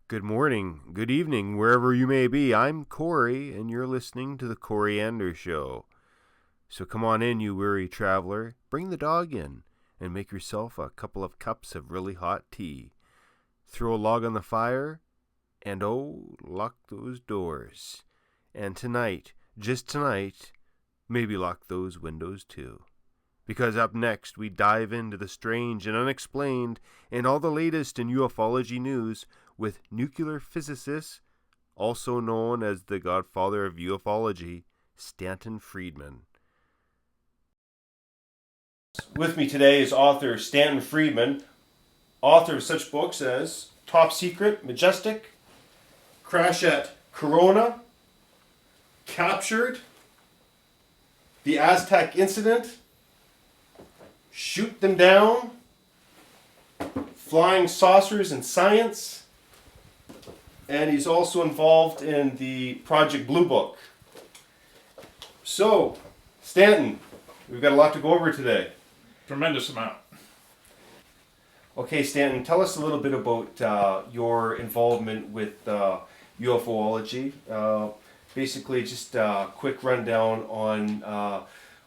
Good morning, good evening, wherever you may be. I'm Corey, and you're listening to the Coriander Show. So come on in, you weary traveler. Bring the dog in, and make yourself a couple of cups of really hot tea. Throw a log on the fire, and lock those doors. And tonight, just tonight, maybe lock those windows too. Because up next, we dive into the strange and unexplained and all the latest in ufology news with nuclear physicist, also known as the godfather of ufology, Stanton Friedman. With me today is author Stanton Friedman, author of such books as Top Secret, Majestic, Crash at Corona, Captured, The Aztec Incident, Shoot Them Down, Flying Saucers and Science, and he's also involved in the Project Blue Book. So, Stanton, we've got a lot to go over today. Tremendous amount. Okay, Stanton, tell us a little bit about your involvement with UFO'ology. Basically, just a quick rundown on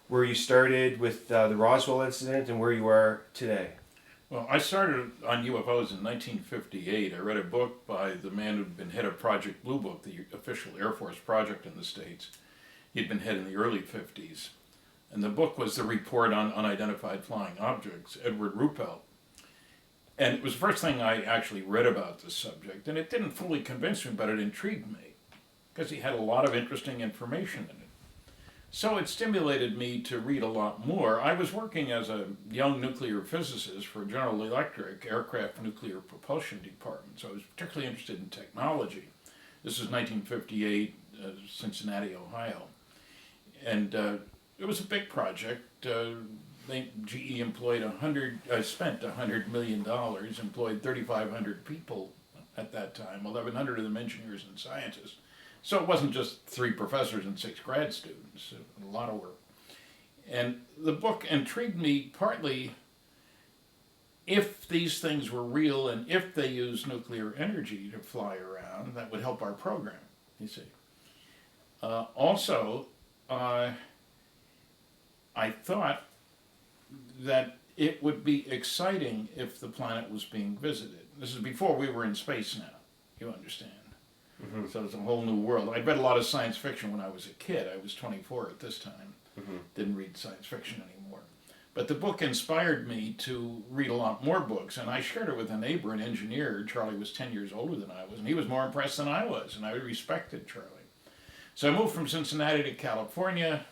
where you started with the Roswell incident and where you are today. Well, I started on UFOs in 1958. I read a book by the man who'd been head of Project Blue Book, the official Air Force project in the States. He'd been head in the early 50s. And the book was the Report on Unidentified Flying Objects, Edward Ruppelt. And it was the first thing I actually read about this subject. And it didn't fully convince me, but it intrigued me, because he had a lot of interesting information in it. So it stimulated me to read a lot more. I was working as a young nuclear physicist for General Electric Aircraft Nuclear Propulsion Department, so I was particularly interested in technology. This was 1958, Cincinnati, Ohio. And it was a big project. GE spent $100 million, employed 3,500 people at that time, 1,100 of them engineers and scientists. So it wasn't just 3 professors and 6 grad students, a lot of work. And the book intrigued me partly if these things were real and if they used nuclear energy to fly around, that would help our program, you see. Also, I thought that it would be exciting if the planet was being visited. This is before we were in space now, you understand. Mm-hmm. So it's a whole new world. I read a lot of science fiction when I was a kid. I was 24 at this time. Mm-hmm. Didn't read science fiction anymore. But the book inspired me to read a lot more books, and I shared it with a neighbor, an engineer. Charlie was 10 years older than I was, and he was more impressed than I was, and I respected Charlie. So I moved from Cincinnati to California,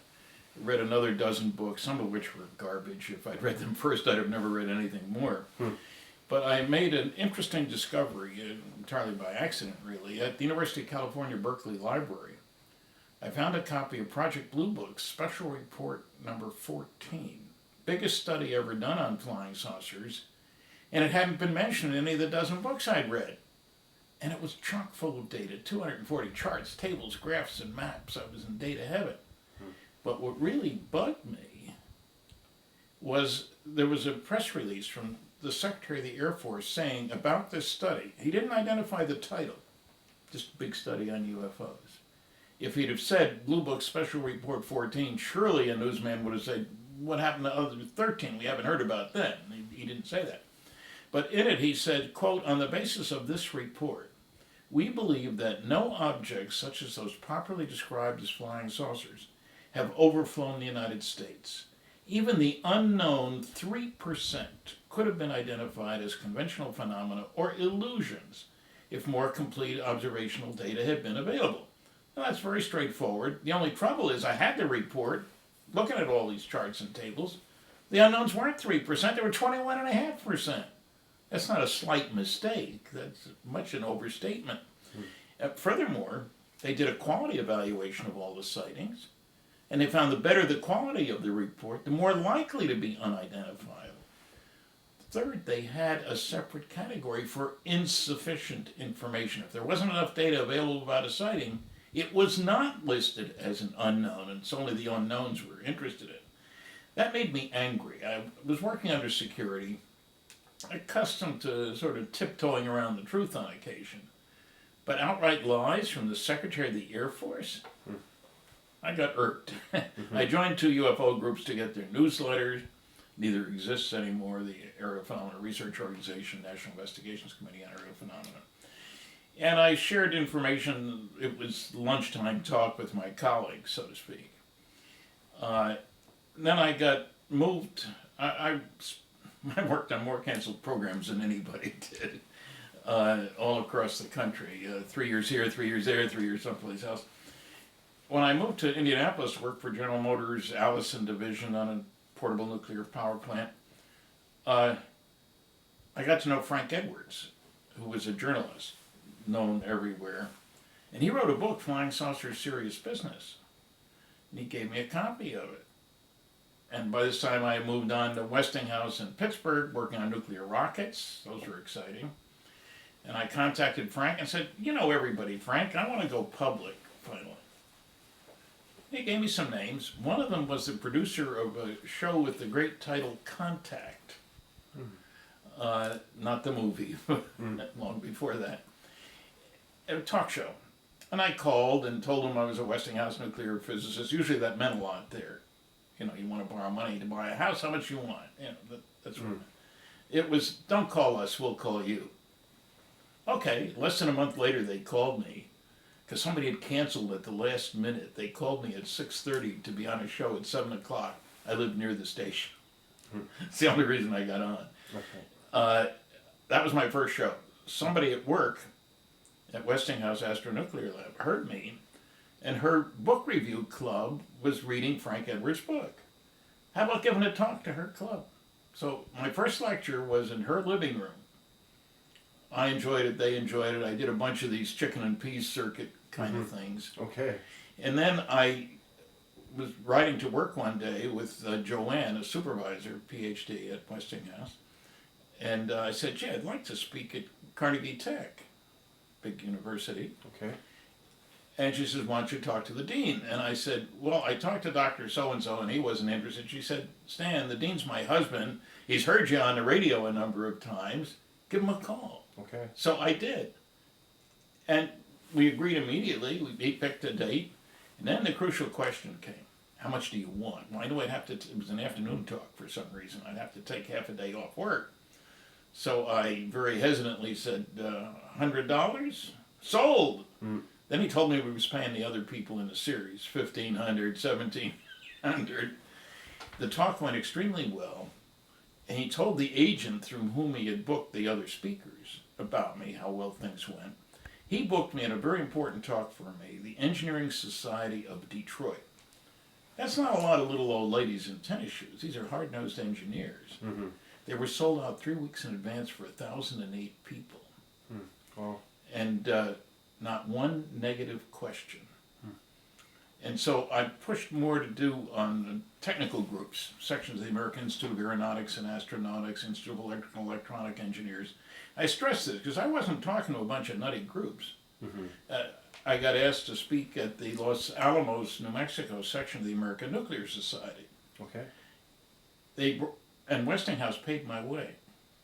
read another dozen books, some of which were garbage. If I'd read them first, I'd have never read anything more. But I made an interesting discovery, entirely by accident really, at the University of California, Berkeley Library. I found a copy of Project Blue Book, Special Report number 14. Biggest study ever done on flying saucers, and it hadn't been mentioned in any of the dozen books I'd read. And it was chock full of data, 240 charts, tables, graphs, and maps. I was in data heaven. But what really bugged me was there was a press release from the Secretary of the Air Force saying about this study. He didn't identify the title, just a big study on UFOs. If he'd have said Blue Book Special Report 14, surely a newsman would have said, what happened to other 13? We haven't heard about then. He didn't say that. But in it he said, quote, on the basis of this report, we believe that no objects such as those popularly described as flying saucers have overflown the United States. Even the unknown 3% could have been identified as conventional phenomena or illusions if more complete observational data had been available. Now, that's very straightforward. The only trouble is I had the report, looking at all these charts and tables. The unknowns weren't 3%, they were 21.5%. That's not a slight mistake. That's much an overstatement. Furthermore, they did a quality evaluation of all the sightings, and they found the better the quality of the report, the more likely to be unidentifiable. Third, they had a separate category for insufficient information. If there wasn't enough data available about a sighting, it was not listed as an unknown, and it's only the unknowns we're interested in. That made me angry. I was working under security, accustomed to sort of tiptoeing around the truth on occasion. But outright lies from the Secretary of the Air Force? I got irked. I joined 2 UFO groups to get their newsletters. Neither exists anymore, the Aerial Phenomena Research Organization, National Investigations Committee on Aerial Phenomena. And I shared information. It was lunchtime talk with my colleagues, so to speak. Then I got moved. I worked on more canceled programs than anybody did, all across the country. 3 years here, 3 years there, 3 years someplace else. When I moved to Indianapolis, worked for General Motors Allison Division on a portable nuclear power plant, I got to know Frank Edwards, who was a journalist known everywhere. And he wrote a book, Flying Saucers Serious Business. And he gave me a copy of it. And by this time I moved on to Westinghouse in Pittsburgh, working on nuclear rockets. Those were exciting. And I contacted Frank and said, you know everybody, Frank, I want to go public, finally. He gave me some names. One of them was the producer of a show with the great title Contact. Not the movie, but long before that. A talk show. And I called and told him I was a Westinghouse nuclear physicist. Usually that meant a lot there. You know, you want to borrow money to buy a house, how much you want? You know, that's what it meant. It was, don't call us, we'll call you. Okay, less than a month later they called me, because somebody had canceled at the last minute. They called me at 6:30 to be on a show at 7 o'clock. I lived near the station. It's the only reason I got on. Okay. That was my first show. Somebody at work at Westinghouse Astronuclear Lab heard me, and her book review club was reading Frank Edwards' book. How about giving a talk to her club? So my first lecture was in her living room. I enjoyed it, they enjoyed it. I did a bunch of these chicken and peas circuit kind of things. Okay. And then I was riding to work one day with Joanne, a supervisor, PhD at Westinghouse. And I said, gee, I'd like to speak at Carnegie Tech, big university. Okay. And she says, why don't you talk to the dean? And I said, well, I talked to Dr. So-and-so and he wasn't interested. She said, Stan, the dean's my husband. He's heard you on the radio a number of times. Give him a call. Okay. So I did. And we agreed immediately. He picked a date. And then the crucial question came. How much do you want? Well, I knew I'd have to, it was an afternoon talk for some reason. I'd have to take half a day off work. So I very hesitantly said, $100? Sold! Then he told me we was paying the other people in the series, $1,500, $1,700. The talk went extremely well, and he told the agent through whom he had booked the other speakers about me, how well things went. He booked me at a very important talk for me, the Engineering Society of Detroit. That's not a lot of little old ladies in tennis shoes. These are hard-nosed engineers. They were sold out 3 weeks in advance for 1,008 people. Wow. And not one negative question. And so I pushed more to do on the technical groups, sections of the American Institute of Aeronautics and Astronautics, Institute of Electrical and Electronic Engineers. I stress this because I wasn't talking to a bunch of nutty groups. I got asked to speak at the Los Alamos, New Mexico section of the American Nuclear Society. Okay. And Westinghouse paid my way,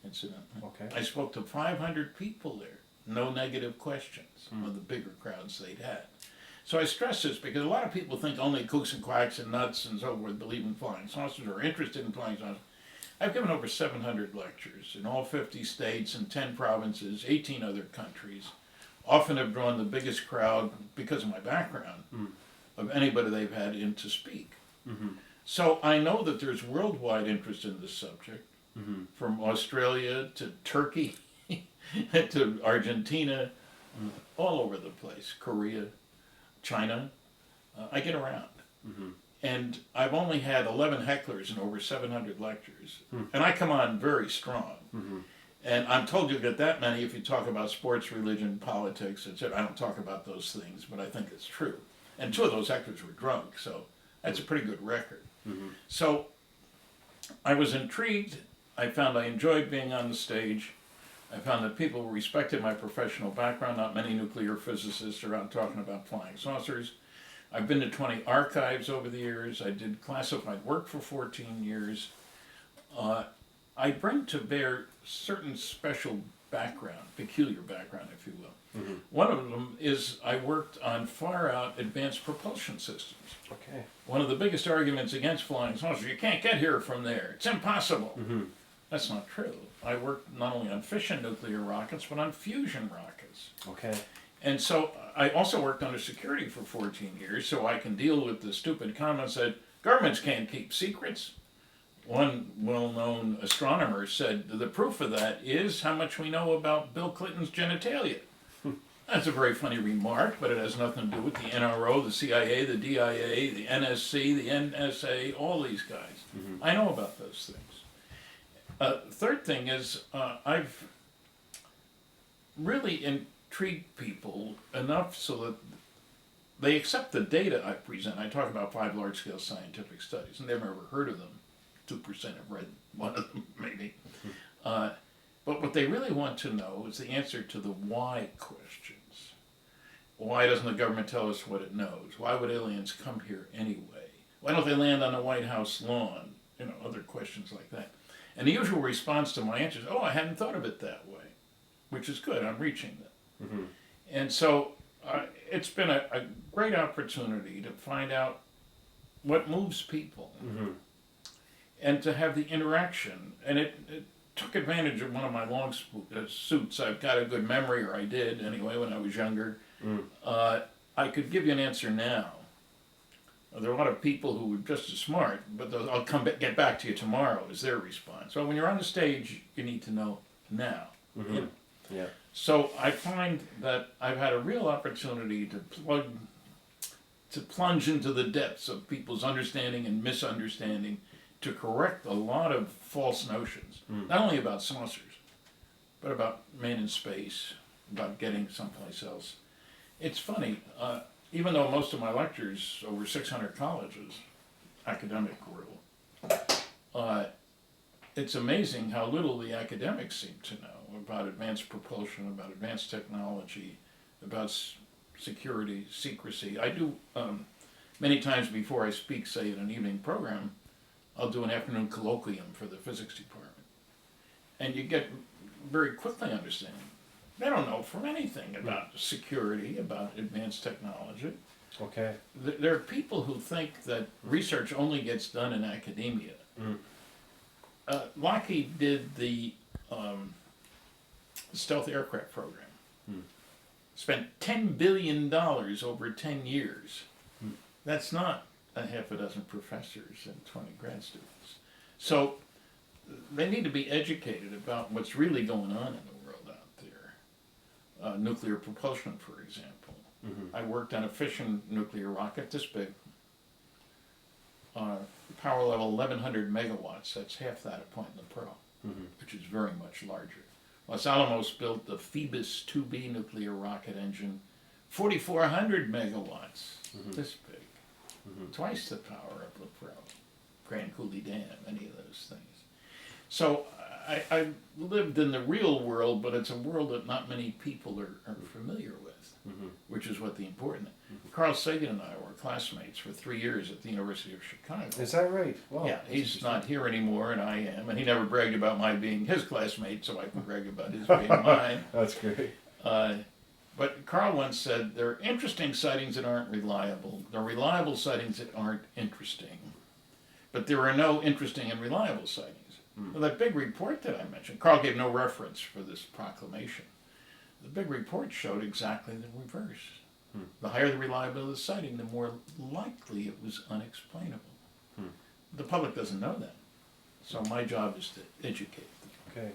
incidentally. Okay. I spoke to 500 people there. No negative questions. One of the bigger crowds they'd had. So I stress this because a lot of people think only kooks and quacks and nuts and so forth believe in flying saucers or are interested in flying saucers. I've given over 700 lectures in all 50 states and 10 provinces, 18 other countries. Often have drawn the biggest crowd, because of my background, of anybody they've had in to speak. So I know that there's worldwide interest in this subject, from Australia to Turkey to Argentina, all over the place, Korea, China. I get around. And I've only had 11 hecklers in over 700 lectures. And I come on very strong. And I'm told you'll get that many if you talk about sports, religion, politics, etc. I don't talk about those things, but I think it's true. And 2 of those hecklers were drunk, so that's a pretty good record. So I was intrigued. I found I enjoyed being on the stage. I found that people respected my professional background. Not many nuclear physicists are out talking about flying saucers. I've been to 20 archives over the years. I did classified work for 14 years. I bring to bear certain special background, peculiar background, if you will. Mm-hmm. One of them is I worked on far-out advanced propulsion systems. Okay. One of the biggest arguments against flying saucers, you can't get here from there. It's impossible. Mm-hmm. That's not true. I worked not only on fission nuclear rockets, but on fusion rockets. Okay. And so I also worked under security for 14 years, so I can deal with the stupid comments that governments can't keep secrets. One well-known astronomer said, the proof of that is how much we know about Bill Clinton's genitalia. That's a very funny remark, but it has nothing to do with the NRO, the CIA, the DIA, the NSC, the NSA, all these guys. Mm-hmm. I know about those things. Third thing is I've really intrigued people enough so that they accept the data I present. I talk about 5 large-scale scientific studies, and they've never heard of them. 2% have read one of them, maybe. But what they really want to know is the answer to the why questions. Why doesn't the government tell us what it knows? Why would aliens come here anyway? Why don't they land on the White House lawn? You know, other questions like that. And the usual response to my answer is, oh, I hadn't thought of it that way, which is good. I'm reaching them. Mm-hmm. And so it's been a great opportunity to find out what moves people. Mm-hmm. And to have the interaction. And it took advantage of one of my long suits. I've got a good memory, or I did anyway when I was younger. I could give you an answer now. There are a lot of people who are just as smart, but I'll get back to you tomorrow is their response. So when you're on the stage, you need to know now. Mm-hmm. You know? Yeah. So I find that I've had a real opportunity to plunge into the depths of people's understanding and misunderstanding, to correct a lot of false notions, not only about saucers, but about man in space, about getting someplace else. It's funny, even though most of my lectures, over 600 colleges, academic world, it's amazing how little the academics seem to know about advanced propulsion, about advanced technology, about security, secrecy. I do, many times before I speak, say, in an evening program, I'll do an afternoon colloquium for the physics department. And you get very quickly understanding. They don't know from anything about security, about advanced technology. Okay. There are people who think that research only gets done in academia. Lockheed did the stealth aircraft program. Spent $10 billion over 10 years. That's not a half a dozen professors and 20 grad students. So they need to be educated about what's really going on in the world out there. Nuclear propulsion, for example. I worked on a fission nuclear rocket this big. Power level 1,100 megawatts. That's half that of Point in the Pearl, which is very much larger. Los Alamos built the Phoebus 2B nuclear rocket engine, 4,400 megawatts, this big. Twice the power of La Pearl, Grand Coulee Dam, any of those things. So I lived in the real world, but it's a world that not many people are familiar with, which is what the important thing. Carl Sagan and I were classmates for 3 years at the University of Chicago. Is that right? Wow. Yeah, he's not here anymore, and I am, and he never bragged about my being his classmate, so I can brag about his being mine. That's great. But Carl once said, there are interesting sightings that aren't reliable. There are reliable sightings that aren't interesting. But there are no interesting and reliable sightings. Well, that big report that I mentioned, Carl gave no reference for this proclamation. The big report showed exactly the reverse. The higher the reliability of the sighting, the more likely it was unexplainable. The public doesn't know that. So my job is to educate them. Okay.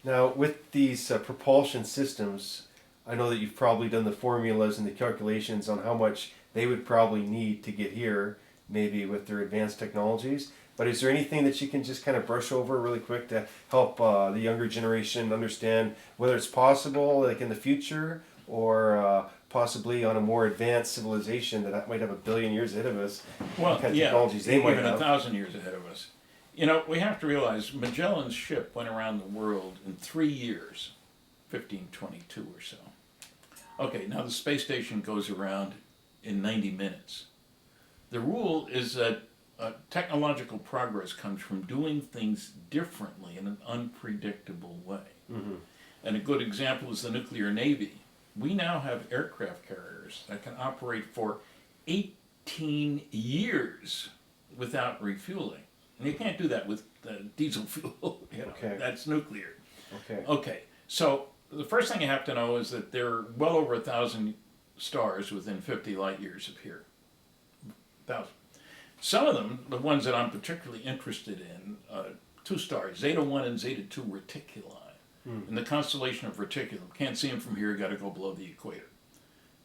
Now, with these propulsion systems, I know that you've probably done the formulas and the calculations on how much they would probably need to get here, maybe with their advanced technologies. But is there anything that you can just kind of brush over really quick to help the younger generation understand whether it's possible, like in the future, or possibly on a more advanced civilization that might have 1 billion years ahead of us? Well, what kind of yeah, technologies they might even have? 1,000 years ahead of us. You know, we have to realize Magellan's ship went around the world in 3 years, 1522 or so. Okay, now the space station goes around in 90 minutes. The rule is that technological progress comes from doing things differently in an unpredictable way. And a good example is the nuclear navy. We now have aircraft carriers that can operate for 18 years without refueling. And you can't do that with diesel fuel. Okay. That's nuclear. Okay. Okay, so the first thing you have to know is that there are well over 1,000 stars within 50 light years of here. 1,000. Some of them, the ones that I'm particularly interested in, two stars, Zeta 1 and Zeta 2 Reticuli, in the constellation of Reticulum. Can't see them from here, got to go below the equator.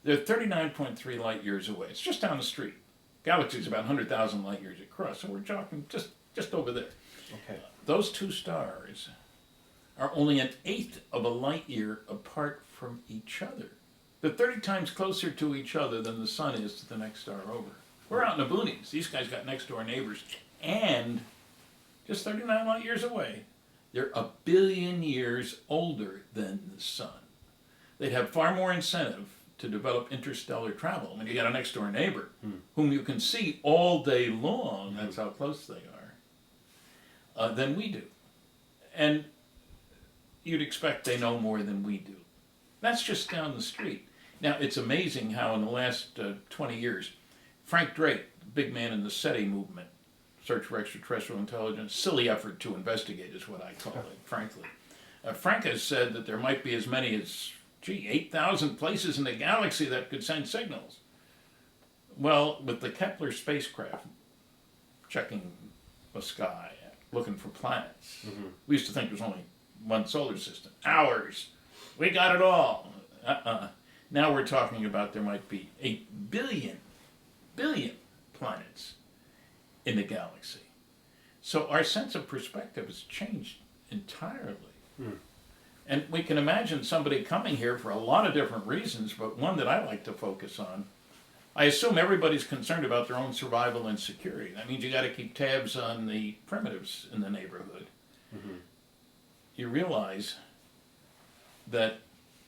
They're 39.3 light years away. It's just down the street. Galaxy's about 100,000 light years across, so we're talking just over there. Okay. Those two stars are only an eighth of a light year apart from each other. They're 30 times closer to each other than the sun is to the next star over. We're out in the boonies. These guys got next door neighbors. And just 39 light years away, they're 1 billion years older than the sun. They'd have far more incentive to develop interstellar travel when you got a next door neighbor whom you can see all day long, that's how close they are, than we do. And you'd expect they know more than we do. That's just down the street. Now, it's amazing how in the last 20 years, Frank Drake, big man in the SETI movement, Search for Extraterrestrial Intelligence, silly effort to investigate is what I call it, frankly. Frank has said that there might be as many as, 8,000 places in the galaxy that could send signals. Well, with the Kepler spacecraft checking the sky, looking for planets, we used to think there was only one solar system. Ours. We got it all. Now we're talking about there might be 8 billion planets in the galaxy. So our sense of perspective has changed entirely. And we can imagine somebody coming here for a lot of different reasons, but one that I like to focus on. I assume everybody's concerned about their own survival and security. That means you got to keep tabs on the primitives in the neighborhood. You realize that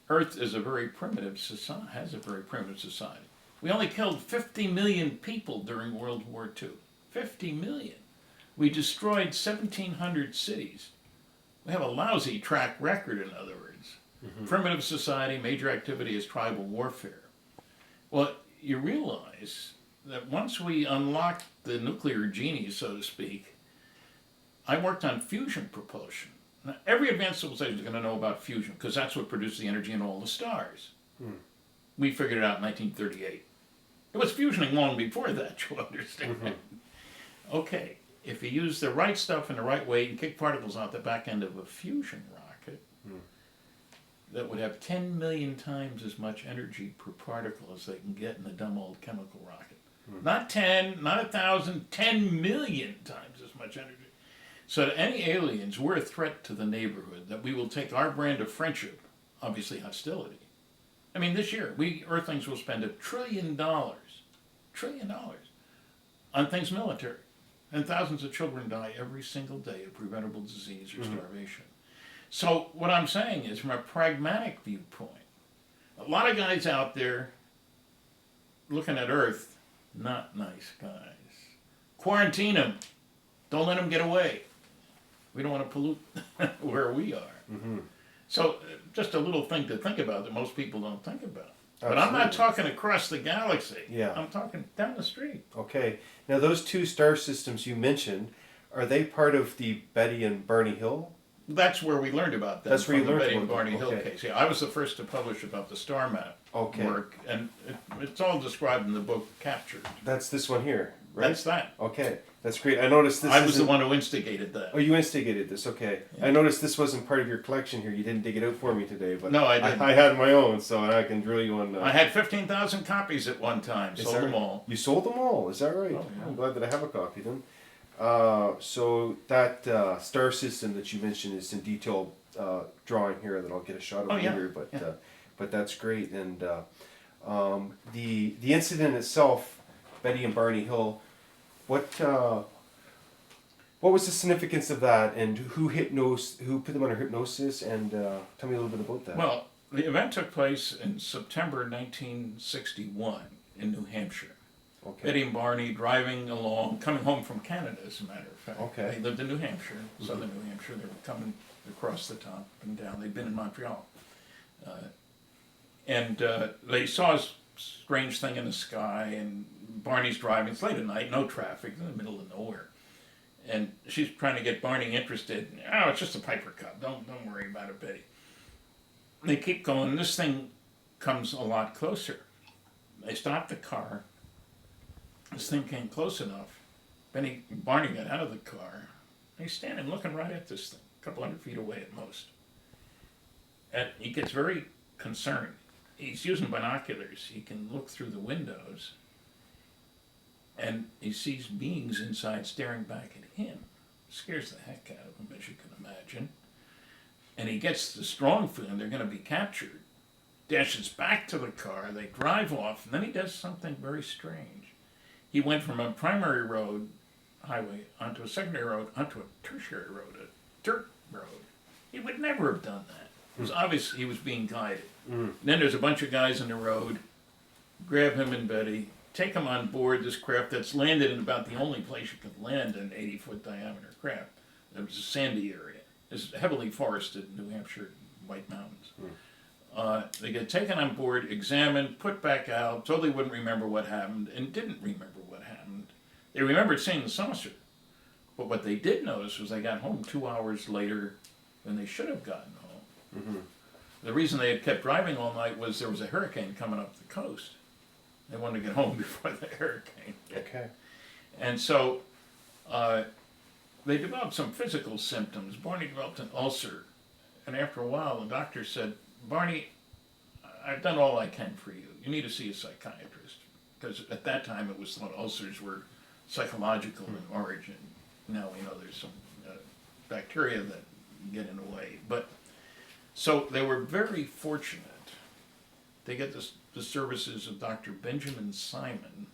Earth is a very primitive society, has a very primitive society. We only killed 50 million people during World War II. 50 million. We destroyed 1,700 cities. We have a lousy track record, in other words. Primitive society, major activity is tribal warfare. Well, you realize that once we unlock the nuclear genie, so to speak, I worked on fusion propulsion. Now, every advanced civilization is going to know about fusion because that's what produced the energy in all the stars. We figured it out in 1938. It was fusioning long before that, you understand. Okay, if you use the right stuff in the right way and kick particles out the back end of a fusion rocket, that would have 10 million times as much energy per particle as they can get in a dumb old chemical rocket. Not 10, not 1,000, 10 million times as much energy. So to any aliens, we're a threat to the neighborhood, that we will take our brand of friendship, obviously hostility. I mean, this year, we Earthlings will spend $1 trillion on things military. And thousands of children die every single day of preventable disease or starvation. So what I'm saying is, from a pragmatic viewpoint, a lot of guys out there looking at Earth, not nice guys. Quarantine them. Don't let them get away. We don't want to pollute where we are. So just a little thing to think about that most people don't think about. But I'm not talking across the galaxy. I'm talking down the street. Okay. Now, those two star systems you mentioned, are they part of the Betty and Barney Hill? That's where we learned about that. That's where you learned the Betty about and Barney them. Hill Okay. case. Yeah, I was the first to publish about the star map work, and it's all described in the book Captured. That's this one here, right? That's that. Okay, that's great. I noticed this. I was the one who instigated that. Oh, you instigated this. Okay. Yeah. I noticed this wasn't part of your collection here. You didn't dig it out for me today, but No, I didn't. I had my own, so I can drill you on. I had 15,000 copies at one time. Sold them all. You sold them all? Is that right? Oh, yeah. I'm glad that I have a copy then. So that star system that you mentioned is in detailed drawing here that I'll get a shot of later. But that's great. And the incident itself, Betty and Barney Hill, what was the significance of that, and who put them under hypnosis? And tell me a little bit about that. Well, the event took place in September 1961 in New Hampshire. Okay. Betty and Barney driving along, coming home from Canada, as a matter of fact. Okay. They lived in New Hampshire, southern New Hampshire. They were coming across the top and down. They'd been in Montreal. And they saw a strange thing in the sky, and Barney's driving. It's late at night, no traffic, in the middle of nowhere. And she's trying to get Barney interested. Oh, it's just a Piper Cub. Don't worry about it, Betty. They keep going, and this thing comes a lot closer. They stopped the car. This thing came close enough. Barney got out of the car. He's standing looking right at this thing, a couple hundred feet away at most. And he gets very concerned. He's using binoculars. He can look through the windows. And he sees beings inside staring back at him. Scares the heck out of him, as you can imagine. And he gets the strong feeling they're going to be captured. Dashes back to the car. They drive off. And then he does something very strange. He went from a primary road, highway, onto a secondary road, onto a tertiary road, a dirt road. He would never have done that. It was obvious he was being guided. And then there's a bunch of guys in the road, grab him and Betty, take him on board this craft that's landed in about the only place you could land an 80-foot diameter craft. It was a sandy area. It's heavily forested New Hampshire, White Mountains. They get taken on board, examined, put back out, totally wouldn't remember what happened, and didn't remember what happened. They remembered seeing the saucer. But what they did notice was they got home 2 hours later than they should have gotten home. Mm-hmm. The reason they had kept driving all night was there was a hurricane coming up the coast. They wanted to get home before the hurricane. Okay. And so they developed some physical symptoms. Barney developed an ulcer. And after a while, the doctor said, Barney, I've done all I can for you. You need to see a psychiatrist. Because at that time it was thought ulcers were psychological in origin. Now we know there's some bacteria that get in the way. But so they were very fortunate. They get the services of Dr. Benjamin Simon,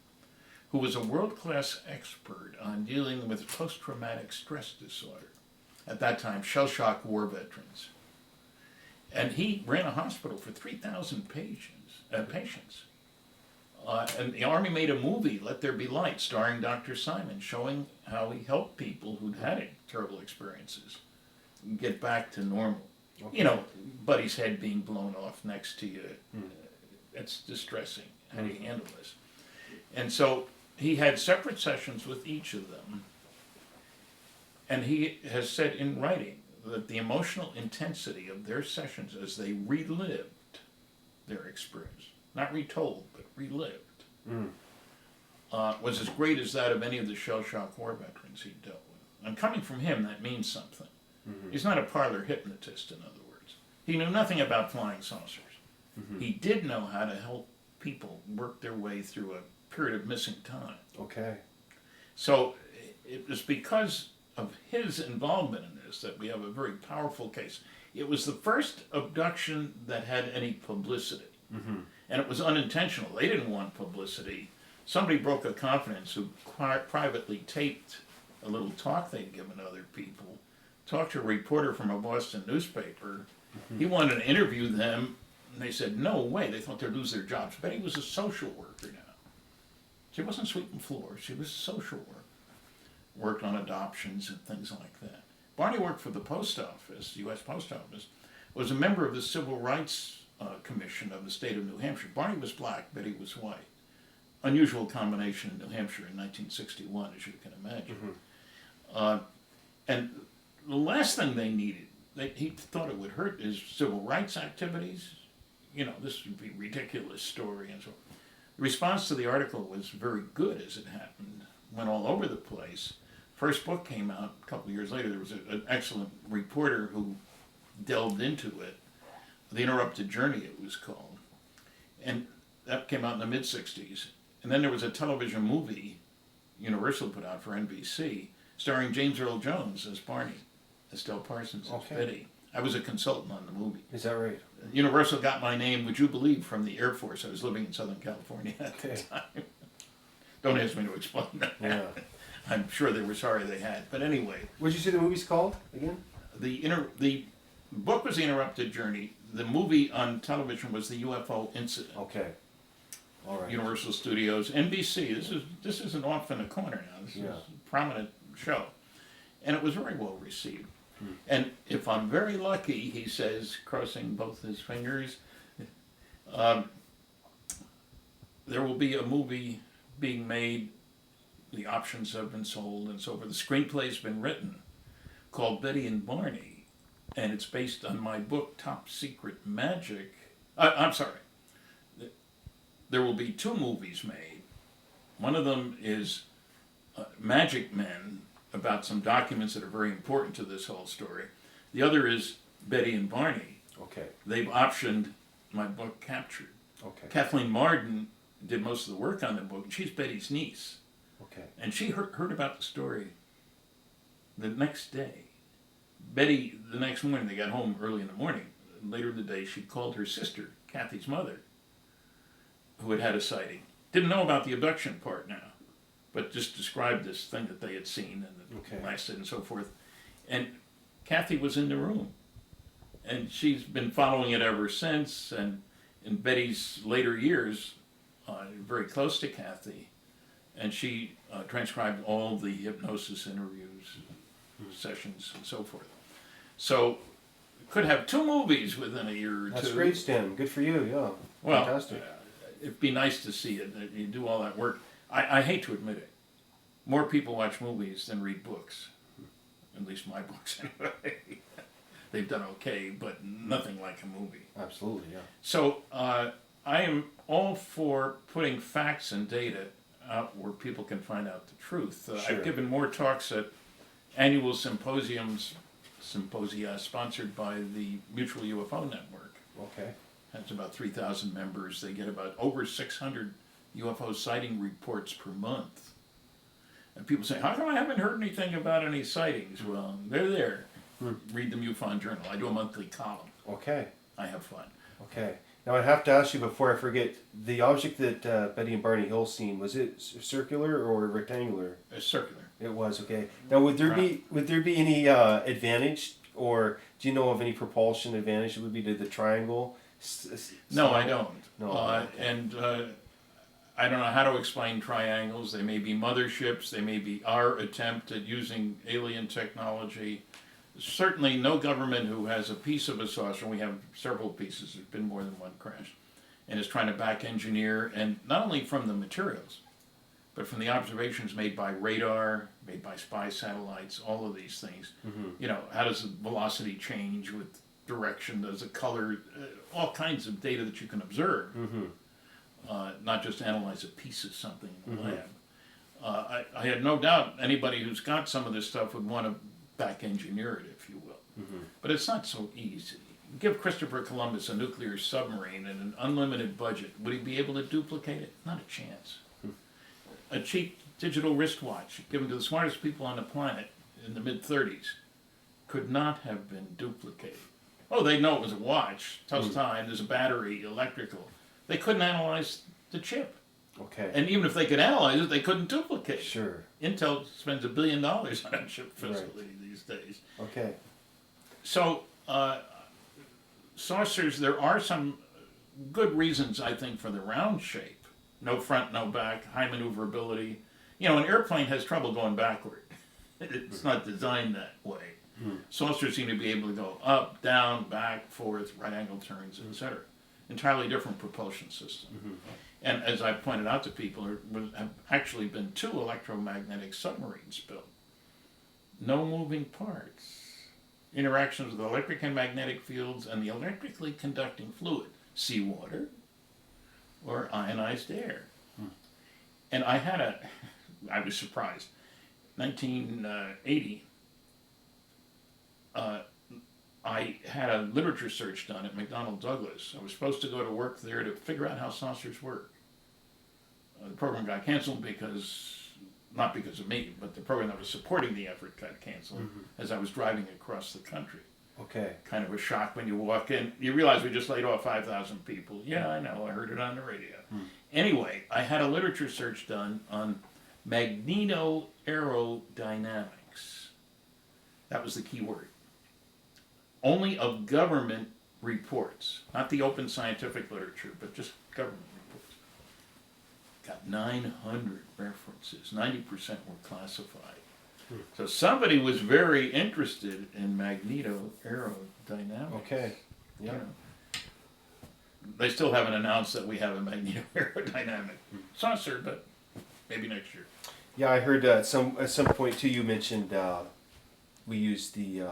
who was a world-class expert on dealing with post-traumatic stress disorder. At that time, shell-shock war veterans. And he ran a hospital for 3,000 patients. And the Army made a movie, Let There Be Light, starring Dr. Simon, showing how he helped people who'd had terrible experiences get back to normal. Okay. You know, buddy's head being blown off next to you. It's distressing. How do you handle this? And so he had separate sessions with each of them. And he has said in writing that the emotional intensity of their sessions as they relived their experience, not retold, but relived, was as great as that of any of the shell-shock war veterans he dealt with. And coming from him, that means something. He's not a parlor hypnotist, in other words. He knew nothing about flying saucers. He did know how to help people work their way through a period of missing time. Okay. So it was because of his involvement in this that we have a very powerful case. It was the first abduction that had any publicity. And it was unintentional. They didn't want publicity. Somebody broke a confidence who privately taped a little talk they'd given other people, talked to a reporter from a Boston newspaper. He wanted to interview them, and they said, no way. They thought they'd lose their jobs. Betty was a social worker now. She wasn't sweeping floors. She was a social worker. Worked on adoptions and things like that. Barney worked for the post office, U.S. Post Office, was a member of the Civil Rights Commission of the state of New Hampshire. Barney was black, Betty was white. Unusual combination in New Hampshire in 1961, as you can imagine. And the last thing they needed, he thought it would hurt his civil rights activities. You know, this would be a ridiculous story and so on. The response to the article was very good as it happened. Went all over the place. First book came out a couple of years later. There was an excellent reporter who delved into it. The Interrupted Journey, it was called. And that came out in the mid-'60s. And then there was a television movie Universal put out for NBC, starring James Earl Jones as Barney, Estelle Parsons as Betty. I was a consultant on the movie. Is that right? Universal got my name, would you believe, from the Air Force. I was living in Southern California at the time. Don't ask me to explain that. Yeah. I'm sure they were sorry they had. But anyway. What did you say the movie's called again? The book was The Interrupted Journey. The movie on television was the UFO Incident. Okay. All right. Universal Studios, NBC. This isn't off in a corner now. This is a prominent show. And it was very well received. And if I'm very lucky, he says, crossing both his fingers, there will be a movie being made. The options have been sold and so forth. The screenplay's been written, called Betty and Barney, and it's based on my book, Top Secret Magic. I'm sorry. There will be 2 movies made. One of them is Magic Men, about some documents that are very important to this whole story. The other is Betty and Barney. Okay. They've optioned my book, Captured. Okay. Kathleen Marden did most of the work on the book, and she's Betty's niece. Okay. And she heard about the story the next day. Betty, the next morning, they got home early in the morning. Later in the day, she called her sister, Kathy's mother, who had had a sighting. Didn't know about the abduction part now, but just described this thing that they had seen and it lasted and so forth. And Kathy was in the room. And she's been following it ever since. And in Betty's later years, very close to Kathy, and she transcribed all the hypnosis interviews, sessions, and so forth. So, could have 2 movies within a year or 2. That's great, Stan. Good for you, yeah. Well, fantastic. It'd be nice to see it. You do all that work. I hate to admit it. More people watch movies than read books. At least my books, anyway. They've done okay, but nothing like a movie. Absolutely, yeah. So I am all for putting facts and data out where people can find out the truth. Sure. I've given more talks at annual symposia sponsored by the Mutual UFO Network. Okay. Has about 3,000 members. They get about over 600 UFO sighting reports per month. And people say, how come I haven't heard anything about any sightings? Well, they're there. Read the MUFON Journal. I do a monthly column. Okay. I have fun. Okay. Now I have to ask you before I forget, the object that Betty and Barney Hill seen, was it circular or rectangular? It's circular. It was, okay. Now would there be any advantage, or do you know of any propulsion advantage that would be to the triangle? No, I don't. No. Okay. And I don't know how to explain triangles. They may be motherships. They may be our attempt at using alien technology. Certainly no government who has a piece of a saucer, we have several pieces, there's been more than one crash, and is trying to back engineer, and not only from the materials, but from the observations made by radar, made by spy satellites, all of these things. You know, how does the velocity change with direction, does the color, all kinds of data that you can observe, not just analyze a piece of something in the lab. I had no doubt anybody who's got some of this stuff would want to back engineer it, if you will. But it's not so easy. Give Christopher Columbus a nuclear submarine and an unlimited budget. Would he be able to duplicate it? Not a chance. A cheap digital wristwatch given to the smartest people on the planet in the mid-30s could not have been duplicated. Oh, they know it was a watch, tells time, there's a battery, electrical. They couldn't analyze the chip. Okay. And even if they could analyze it, they couldn't duplicate it. Sure. Intel spends $1 billion on a chip facility these days. Okay. So, saucers, there are some good reasons, I think, for the round shape. No front, no back, high maneuverability. You know, an airplane has trouble going backward. It's not designed that way. Saucers seem to be able to go up, down, back, forth, right angle turns, etc. Entirely different propulsion system. And as I pointed out to people, there have actually been 2 electromagnetic submarines built. No moving parts. Interactions with electric and magnetic fields and the electrically conducting fluid, seawater or ionized air. And I was surprised. 1980, I had a literature search done at McDonnell Douglas. I was supposed to go to work there to figure out how saucers work. The program got canceled not because of me, but the program that was supporting the effort got canceled as I was driving across the country. Okay. Kind of a shock when you walk in. You realize we just laid off 5,000 people. Yeah, I know, I heard it on the radio. Anyway, I had a literature search done on magnetoaerodynamics. That was the key word. Only of government reports, not the open scientific literature, but just government reports. Got 900 references, 90% were classified. So somebody was very interested in magneto-aerodynamics. Okay. Yeah. You know. They still haven't announced that we have a magneto-aerodynamic saucer, but maybe next year. Yeah, I heard at some point too. You mentioned we use the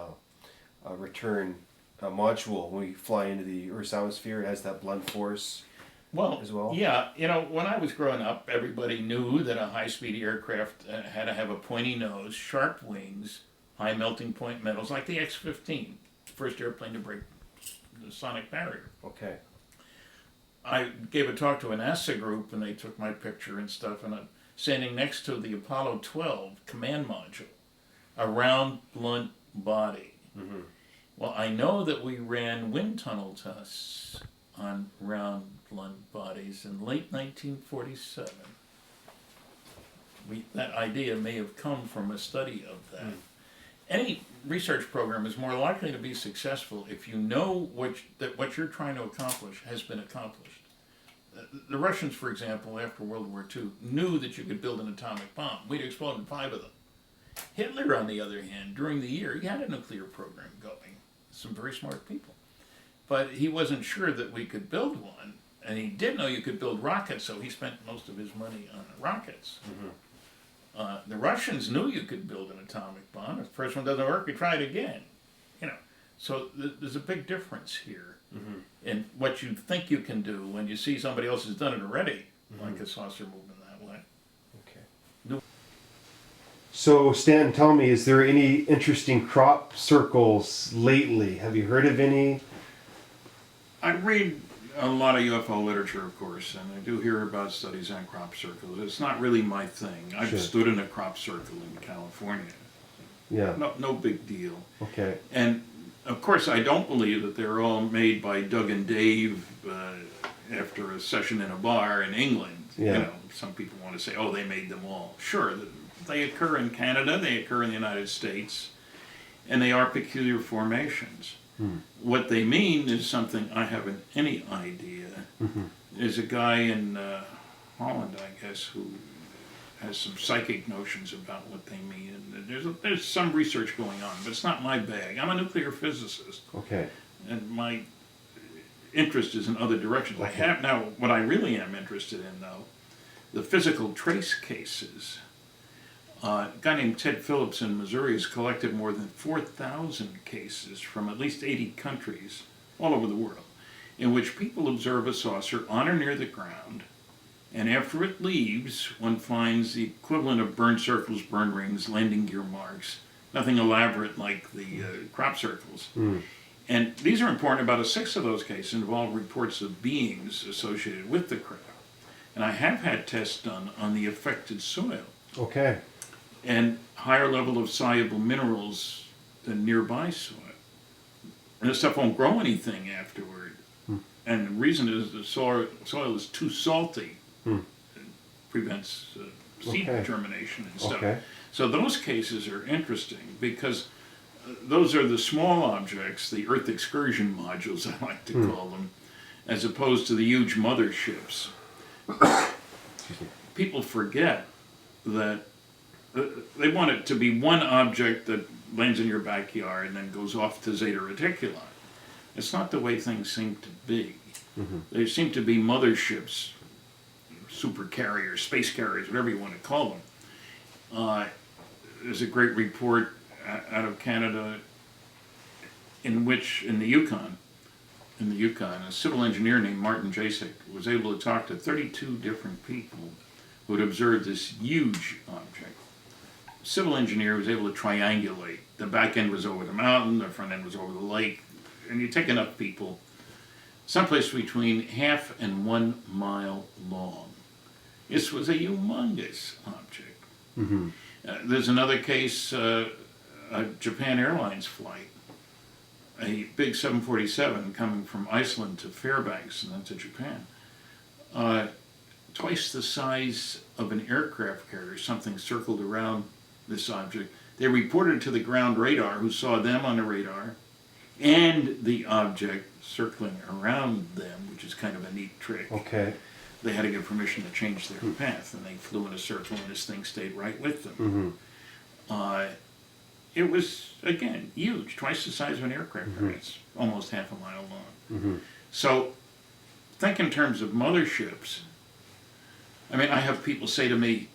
return module when we fly into the Earth's atmosphere. It has that blunt force. Well, as well. Yeah, when I was growing up, everybody knew that a high-speed aircraft had to have a pointy nose, sharp wings, high melting point metals, like the X-15, first airplane to break the sonic barrier. Okay. I gave a talk to a NASA group, and they took my picture and stuff, and I'm standing next to the Apollo 12 command module, a round, blunt body. Mm-hmm. Well, I know that we ran wind tunnel tests on round, blunt bodies in late 1947. That idea may have come from a study of that. Any research program is more likely to be successful if you know that what you're trying to accomplish has been accomplished. The Russians, for example, after World War II, knew that you could build an atomic bomb. We'd exploded 5 of them. Hitler, on the other hand, during the year, he had a nuclear program going. Some very smart people. But he wasn't sure that we could build one, and he did know you could build rockets, so he spent most of his money on rockets. Mm-hmm. The Russians knew you could build an atomic bomb. If the first one doesn't work, we try it again. So there's a big difference here in what you think you can do when you see somebody else has done it already, like a saucer moving that way. Okay. No. So, Stan, tell me, is there any interesting crop circles lately? Have you heard of any? I read a lot of UFO literature, of course, and I do hear about studies on crop circles. It's not really my thing. I've Sure. stood in a crop circle in California. Yeah. No big deal. Okay. And of course, I don't believe that they're all made by Doug and Dave after a session in a bar in England. Yeah. Some people want to say, oh, they made them all. Sure, they occur in Canada, they occur in the United States, and they are peculiar formations. What they mean is something I haven't any idea. There's a guy in Holland, I guess, who has some psychic notions about what they mean. And there's some research going on, but it's not my bag. I'm a nuclear physicist. Okay. And my interest is in other directions. Okay. Now, what I really am interested in, though, the physical trace cases. A guy named Ted Phillips in Missouri has collected more than 4,000 cases from at least 80 countries all over the world, in which people observe a saucer on or near the ground, and after it leaves, one finds the equivalent of burned circles, burned rings, landing gear marks, nothing elaborate like the crop circles. And these are important. About a sixth of those cases involve reports of beings associated with the craft. And I have had tests done on the affected soil. Okay. And higher level of soluble minerals than nearby soil. And this stuff won't grow anything afterward. And the reason is the soil is too salty. It prevents seed germination and stuff. Okay. So those cases are interesting because those are the small objects, the Earth excursion modules, I like to call them, as opposed to the huge motherships. People forget that they want it to be one object that lands in your backyard and then goes off to Zeta Reticuli. It's not the way things seem to be. They seem to be motherships, super carriers, space carriers, whatever you want to call them. There's a great report out of Canada in the Yukon, a civil engineer named Martin Jasek was able to talk to 32 different people who had observed this huge object. Civil engineer was able to triangulate. The back end was over the mountain, the front end was over the lake, and you take enough people, someplace between 1/2 and 1 mile long. This was a humongous object. There's another case, a Japan Airlines flight, a big 747 coming from Iceland to Fairbanks and then to Japan. Twice the size of an aircraft carrier, something circled around this object. They reported to the ground radar, who saw them on the radar, and the object circling around them, which is kind of a neat trick. Okay. They had to get permission to change their path, and they flew in a circle, and this thing stayed right with them. Uh, it was, again, huge, twice the size of an aircraft carrier. It's almost half a mile long. So, think in terms of motherships. I mean, I have people say to me,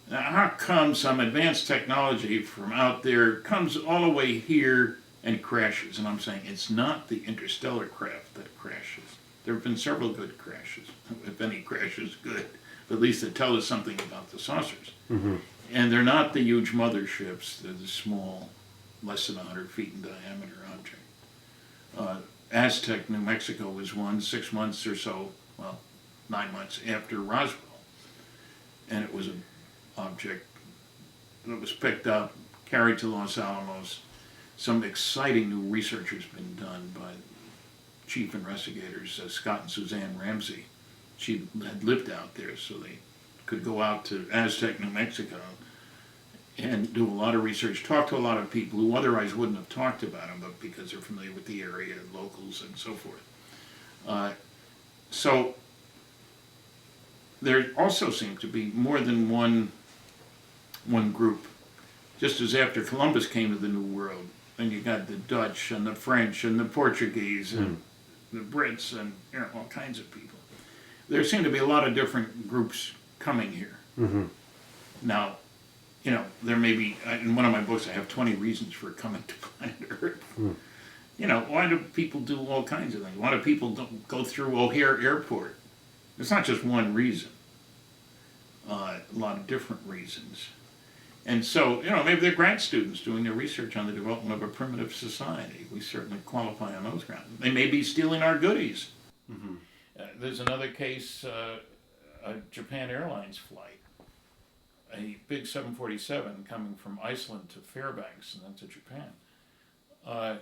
how come some advanced technology from out there comes all the way here and crashes? And I'm saying it's not the interstellar craft that crashes. There have been several good crashes. If any crashes, good. But at least they tell us something about the saucers. And they're not the huge motherships. They're the small, less than 100 feet in diameter object. Aztec, New Mexico was one 6 months or so, well, 9 months after Roswell. And it was an object that was picked up, carried to Los Alamos. Some exciting new research has been done by chief investigators, Scott and Suzanne Ramsey. She had lived out there, so they could go out to Aztec, New Mexico, and do a lot of research, talk to a lot of people who otherwise wouldn't have talked about them, but because they're familiar with the area, locals, and so forth. So there also seemed to be more than one group. Just as after Columbus came to the New World, and you got the Dutch and the French and the Portuguese and the Brits and all kinds of people. There seem to be a lot of different groups coming here. Now, there may be, in one of my books I have 20 reasons for coming to planet Earth. Why do people do all kinds of things? Why do people go through O'Hare Airport? It's not just one reason. A lot of different reasons. And so, maybe they're grad students doing their research on the development of a primitive society. We certainly qualify on those grounds. They may be stealing our goodies. There's another case, a Japan Airlines flight, a big 747 coming from Iceland to Fairbanks and then to Japan.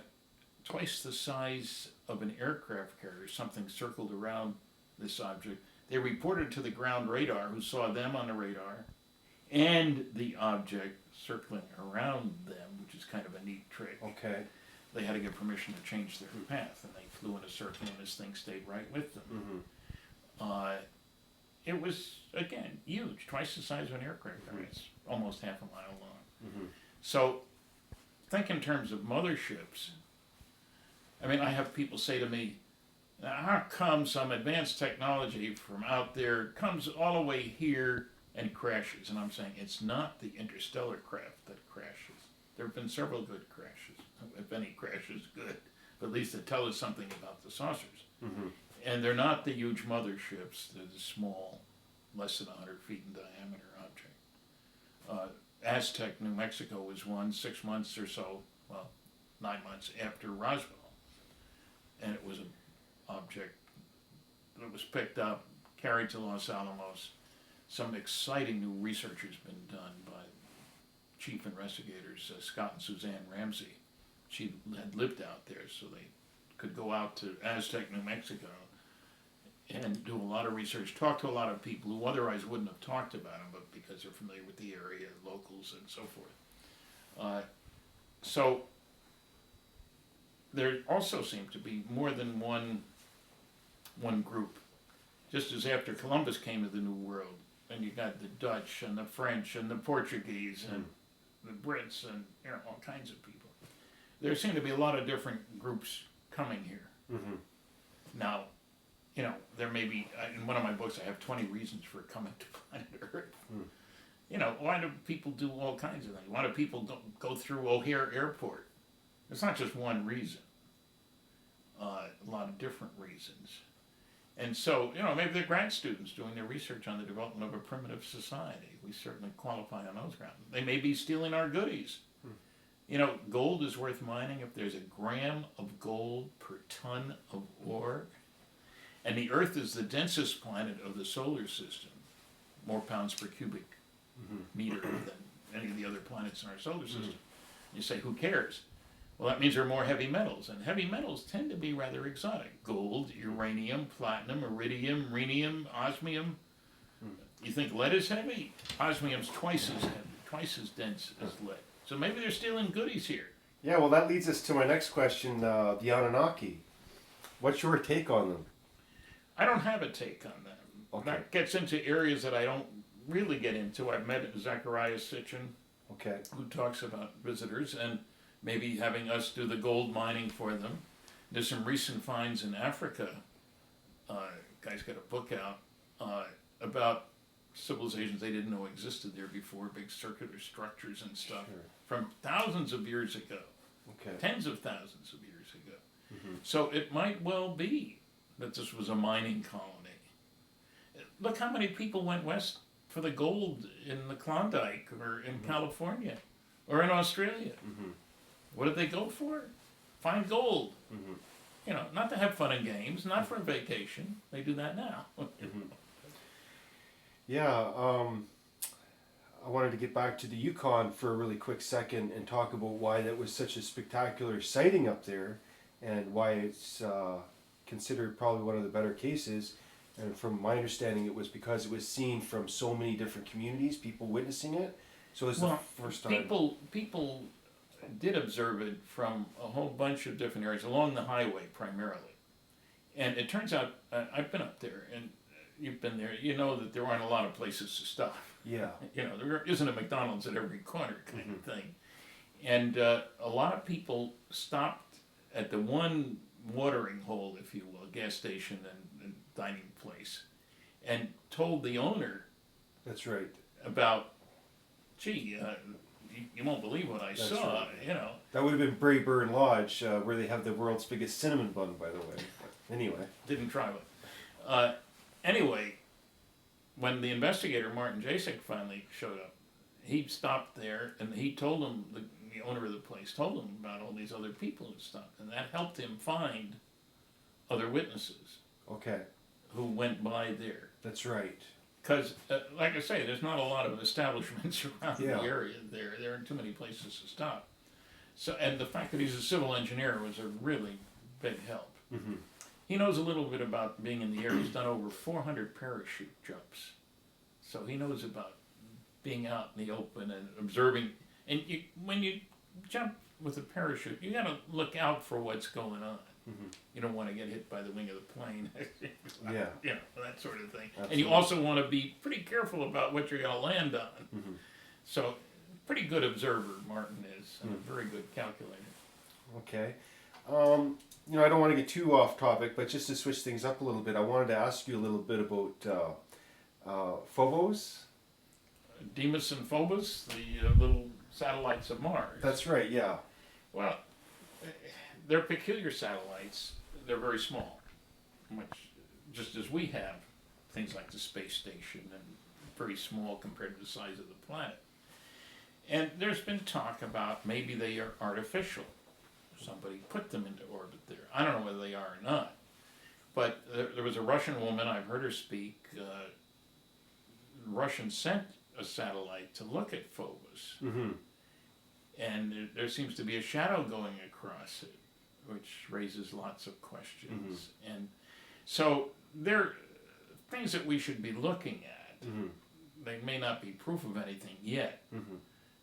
Twice the size of an aircraft carrier, something circled around this object. They reported to the ground radar, who saw them on the radar, and the object circling around them, which is kind of a neat trick. Okay. They had to get permission to change their path, and they flew in a circle, and this thing stayed right with them. It was, again, huge, twice the size of an aircraft carrier. It's almost half a mile long. So, think in terms of motherships. I mean, I have people say to me, how come some advanced technology from out there comes all the way here and crashes? And I'm saying it's not the interstellar craft that crashes. There have been several good crashes. If any crashes, good. But at least they tell us something about the saucers. And they're not the huge motherships. They're the small, less than 100 feet in diameter object. Aztec, New Mexico was one 6 months or so, well, 9 months after Roswell. And it was an object that was picked up, carried to Los Alamos. Some exciting new research has been done by chief investigators, Scott and Suzanne Ramsey. She had lived out there, so they could go out to Aztec, New Mexico, and do a lot of research, talk to a lot of people who otherwise wouldn't have talked about them, but because they're familiar with the area, locals, and so forth. So there also seemed to be more than one group. Just as after Columbus came to the New World, and you got the Dutch and the French and the Portuguese and the Brits and all kinds of people. There seem to be a lot of different groups coming here. Now, there may be, in one of my books I have 20 reasons for coming to planet Earth. Why do people do all kinds of things? Why do people go through O'Hare Airport? It's not just one reason. A lot of different reasons. And so, maybe they're grad students doing their research on the development of a primitive society. We certainly qualify on those grounds. They may be stealing our goodies. Gold is worth mining if there's a gram of gold per ton of ore. And the Earth is the densest planet of the solar system, more pounds per cubic meter than any of the other planets in our solar system. You say, who cares? Well, that means there are more heavy metals, and heavy metals tend to be rather exotic. Gold, uranium, platinum, iridium, rhenium, osmium. You think lead is heavy? Osmium's twice as heavy, twice as dense as lead. So maybe they're stealing goodies here. Yeah, well, that leads us to my next question, the Anunnaki. What's your take on them? I don't have a take on them. Okay. That gets into areas that I don't really get into. I've met Zacharias Sitchin, Okay. who talks about visitors and maybe having us do the gold mining for them. There's some recent finds in Africa. Guy's got a book out about civilizations they didn't know existed there before, big circular structures and stuff from thousands of years ago, tens of thousands of years ago. So it might well be that this was a mining colony. Look how many people went west for the gold in the Klondike or in California or in Australia. What did they go for? Find gold. You know, not to have fun and games, not for a vacation. They do that now. Yeah, I wanted to get back to the Yukon for a really quick second and talk about why that was such a spectacular sighting up there and why it's considered probably one of the better cases. And from my understanding, it was because it was seen from so many different communities, people witnessing it. So it's the first time. People did observe it from a whole bunch of different areas, along the highway primarily. And it turns out, I've been up there, and you've been there, you know that there aren't a lot of places to stop. Yeah. You know, there isn't a McDonald's at every corner kind of thing. And a lot of people stopped at the one watering hole, if you will, gas station and dining place, and told the owner. That's right. About, gee, you won't believe what I saw, right. You know. That would have been Braeburn Lodge, where they have the world's biggest cinnamon bun, by the way. But anyway. Didn't try one. Anyway, when the investigator, Martin Jasek, finally showed up, he stopped there, and he told him, the owner of the place told him about all these other people who stopped, and that helped him find other witnesses. Okay. Who went by there. That's right. Because, like I say, there's not a lot of establishments around the area there. There aren't too many places to stop. So, and the fact that he's a civil engineer was a really big help. He knows a little bit about being in the air. He's done over 400 parachute jumps. So he knows about being out in the open and observing. And when you jump with a parachute, you got to look out for what's going on. You don't want to get hit by the wing of the plane. Yeah. You know, that sort of thing. Absolutely. And you also want to be pretty careful about what you're going to land on. So, pretty good observer, Martin is, and a very good calculator. Okay. You know, I don't want to get too off topic, but just to switch things up a little bit, I wanted to ask you a little bit about Phobos. Deimos and Phobos, the little satellites of Mars. That's right, yeah. Well, they're peculiar satellites. They're very small, much just as we have things like the space station, and very small compared to the size of the planet. And there's been talk about maybe they are artificial. Somebody put them into orbit there. I don't know whether they are or not. But there was a Russian woman, I've heard her speak. The Russians sent a satellite to look at Phobos. And there seems to be a shadow going across it, which raises lots of questions. And so they're things that we should be looking at. They may not be proof of anything yet.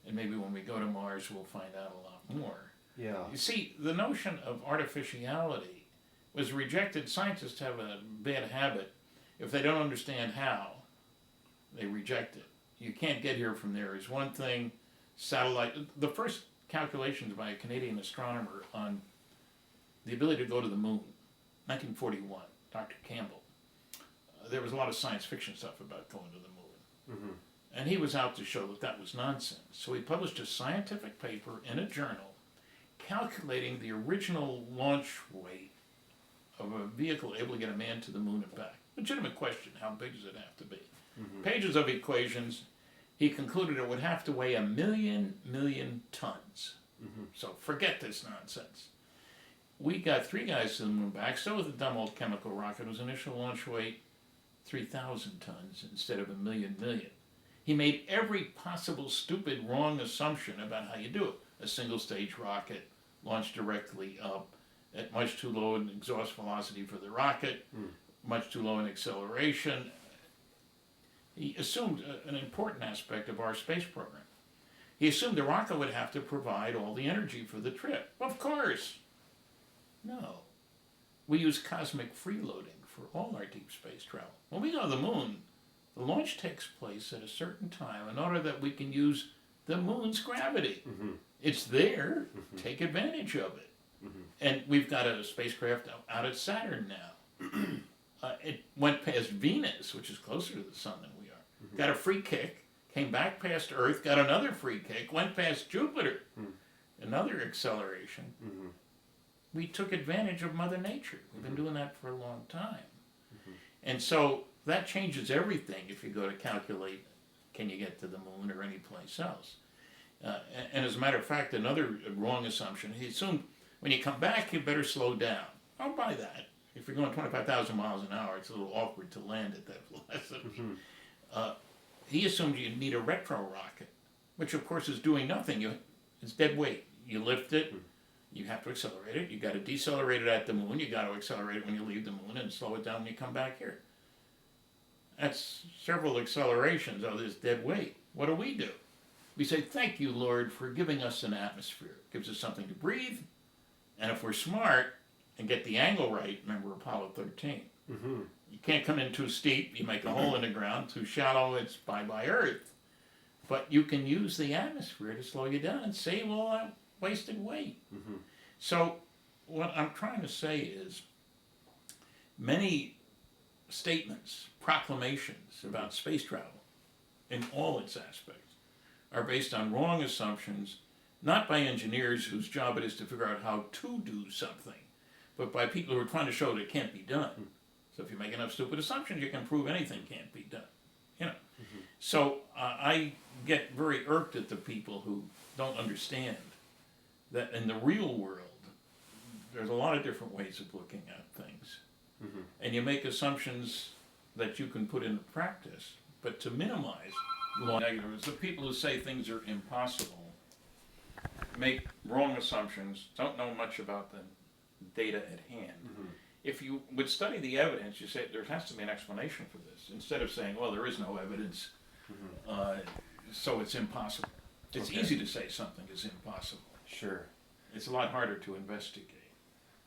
And maybe when we go to Mars, we'll find out a lot more. Yeah. You see, the notion of artificiality was rejected. Scientists have a bad habit. If they don't understand how, they reject it. You can't get here from there is one thing. Satellite, the first calculations by a Canadian astronomer on the ability to go to the moon, 1941, Dr. Campbell. There was a lot of science fiction stuff about going to the moon. And he was out to show that that was nonsense. So he published a scientific paper in a journal calculating the original launch weight of a vehicle able to get a man to the moon and back. Legitimate question, how big does it have to be? Pages of equations. He concluded it would have to weigh 1,000,000 tons. So forget this nonsense. We got 3 guys to the moon back. So with the dumb old chemical rocket, whose initial launch weight 3,000 tons instead of 1,000,000. He made every possible stupid wrong assumption about how you do it. A single stage rocket launched directly up at much too low an exhaust velocity for the rocket, much too low an acceleration. He assumed an important aspect of our space program. He assumed the rocket would have to provide all the energy for the trip. Of course. No. We use cosmic freeloading for all our deep space travel. When we go to the moon, the launch takes place at a certain time in order that we can use the moon's gravity. Mm-hmm. It's there. Take advantage of it. And we've got a spacecraft out at Saturn now. It went past Venus, which is closer to the sun than we are. Got a free kick, came back past Earth, got another free kick, went past Jupiter. Another acceleration. We took advantage of Mother Nature. We've been doing that for a long time. And so that changes everything if you go to calculate, can you get to the moon or any place else? And as a matter of fact, another wrong assumption, he assumed when you come back, you better slow down. I'll buy that. If you're going 25,000 miles an hour, it's a little awkward to land at that velocity. He assumed you'd need a retro rocket, which of course is doing nothing. It's dead weight. You lift it, you have to accelerate it. You got to decelerate it at the moon. You got to accelerate it when you leave the moon and slow it down when you come back here. That's several accelerations of this dead weight. What do? We say, thank you, Lord, for giving us an atmosphere. It gives us something to breathe. And if we're smart and get the angle right, remember Apollo 13. You can't come in too steep. You make a hole in the ground. Too shallow, it's bye-bye Earth. But you can use the atmosphere to slow you down and save all that wasted weight. So what I'm trying to say is many statements, proclamations about space travel in all its aspects are based on wrong assumptions, not by engineers whose job it is to figure out how to do something, but by people who are trying to show that it can't be done. So if you make enough stupid assumptions, you can prove anything can't be done. You know. So I get very irked at the people who don't understand that in the real world, there's a lot of different ways of looking at things. And you make assumptions that you can put into practice, but to minimize negatives, the people who say things are impossible make wrong assumptions, don't know much about the data at hand. If you would study the evidence, you say there has to be an explanation for this, instead of saying, well, there is no evidence, so it's impossible. It's easy to say something is impossible. Sure. It's a lot harder to investigate.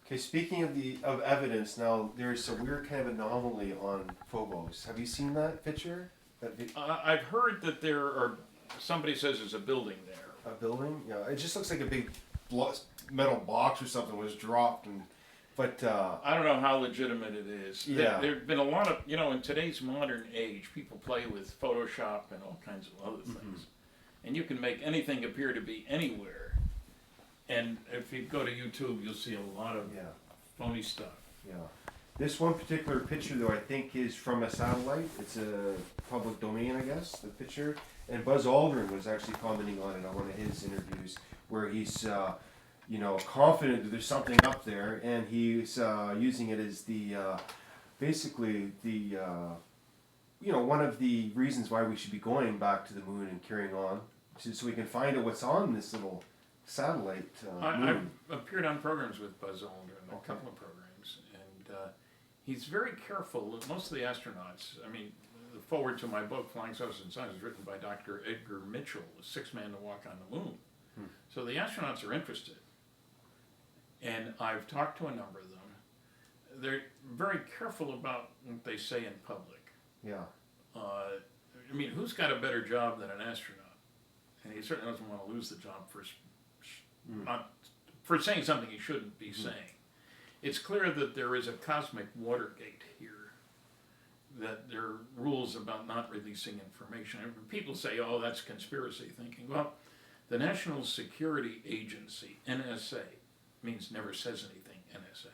Okay, speaking of evidence, now there's a weird kind of anomaly on Phobos. Have you seen that picture? I've heard that there are, somebody says there's a building there. A building? Yeah, it just looks like a big metal box or something was dropped, but I don't know how legitimate it is. Yeah. There've been a lot of, in today's modern age, people play with Photoshop and all kinds of other things. And you can make anything appear to be anywhere. And if you go to YouTube, you'll see a lot of phony stuff. Yeah. This one particular picture, though, I think is from a satellite. It's a public domain, I guess, the picture. And Buzz Aldrin was actually commenting on it on one of his interviews, where he's, confident that there's something up there, and he's using it as the, basically the, one of the reasons why we should be going back to the moon and carrying on, so we can find out what's on this little satellite moon. I've appeared on programs with Buzz Aldrin, a couple of programs, and he's very careful. Most of the astronauts, the forward to my book, Flying Saucers and Science, is written by Dr. Edgar Mitchell, the sixth man to walk on the moon. So the astronauts are interested. And I've talked to a number of them. They're very careful about what they say in public. Yeah. Who's got a better job than an astronaut? And he certainly doesn't want to lose the job for saying something he shouldn't be saying. It's clear that there is a cosmic Watergate here, that there are rules about not releasing information. And people say, oh, that's conspiracy thinking. Well, the National Security Agency, NSA, means never says anything, NSA,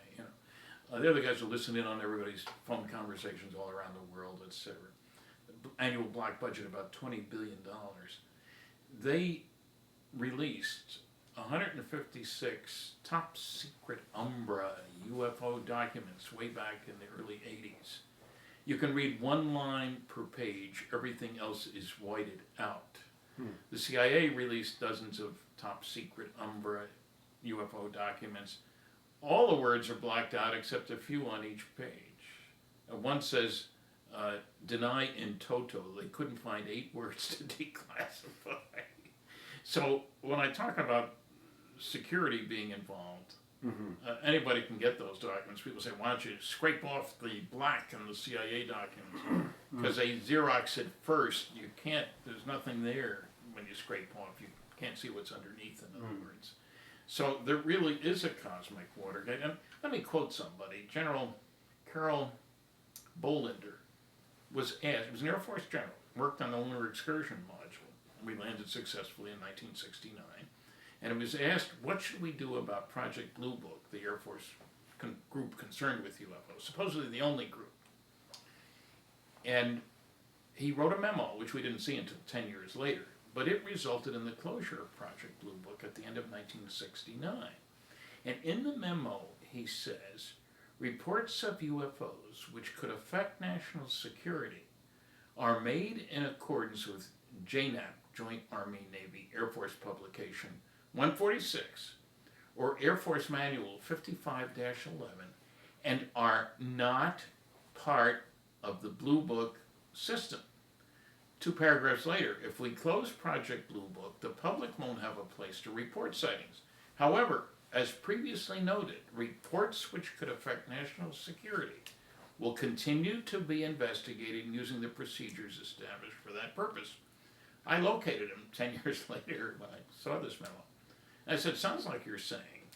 they're the guys who listen in on everybody's phone conversations all around the world, etc. Annual black budget about $20 billion. They released 156 top secret Umbra UFO documents way back in the early 80s. You can read one line per page, everything else is whited out. The CIA released dozens of top secret Umbra UFO documents. All the words are blacked out except a few on each page. One says, deny in toto. They couldn't find 8 words to declassify. So when I talk about security being involved, anybody can get those documents. People say, why don't you scrape off the black in the CIA documents? Because they Xerox it first. You can't, there's nothing there. when you scrape off, you can't see what's underneath, in other words. So there really is a cosmic Watergate. And let me quote somebody. General Carol Bolender was asked, he was an Air Force general, worked on the Lunar Excursion Module. We landed successfully in 1969. And it was asked, what should we do about Project Blue Book, the Air Force group concerned with UFOs, supposedly the only group. And he wrote a memo, which we didn't see until 10 years later, but it resulted in the closure of Project Blue Book at the end of 1969. And in the memo, he says, reports of UFOs which could affect national security are made in accordance with JNAP, Joint Army Navy Air Force Publication 146, or Air Force Manual 55-11, and are not part of the Blue Book system. 2 paragraphs later, if we close Project Blue Book, the public won't have a place to report sightings. However, as previously noted, reports which could affect national security will continue to be investigated using the procedures established for that purpose. I located him 10 years later when I saw this memo. I said, sounds like you're saying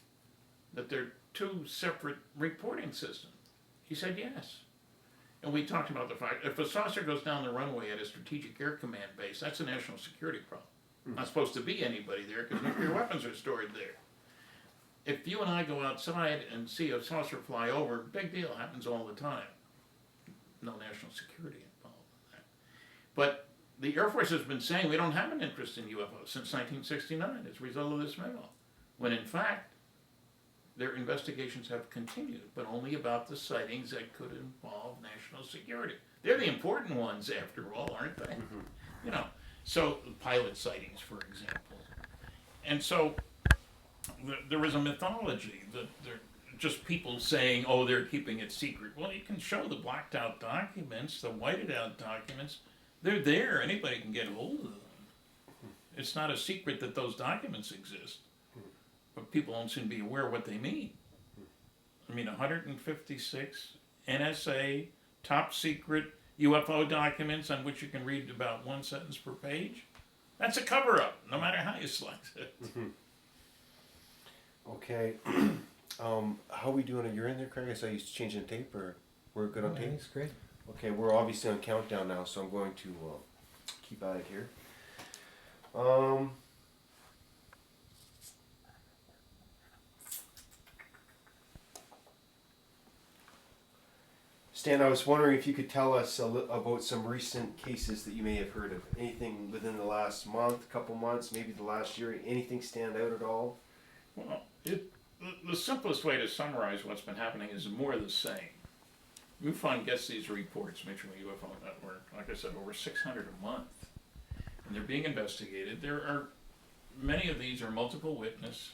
that they're 2 separate reporting systems. He said, yes. And we talked about the fact, if a saucer goes down the runway at a Strategic Air Command base, that's a national security problem. Not supposed to be anybody there because nuclear weapons are stored there. If you and I go outside and see a saucer fly over, big deal, happens all the time. No national security involved in that. But the Air Force has been saying we don't have an interest in UFOs since 1969 as a result of this memo, when in fact their investigations have continued, but only about the sightings that could involve national security. They're the important ones, after all, aren't they? You know, so pilot sightings, for example. And so there was a mythology that they're just people saying, oh, they're keeping it secret. Well, you can show the blacked out documents, the whited out documents. They're there. Anybody can get hold of them. It's not a secret that those documents exist, but people don't seem to be aware of what they mean. I mean, 156 NSA top secret UFO documents on which you can read about 1 sentence per page. That's a cover-up, no matter how you slice it. Okay. How are we doing? You're in there, Craig? I saw you changing tape, or we're good on tape? That's great. Okay, we're obviously on countdown now, so I'm going to keep at it here. Stan, I was wondering if you could tell us about some recent cases that you may have heard of. Anything within the last month, couple months, maybe the last year, anything stand out at all? Well, the simplest way to summarize what's been happening is more of the same. MUFON gets these reports, Major League UFO Network, like I said, over 600 a month, and they're being investigated. There are many of these are multiple witness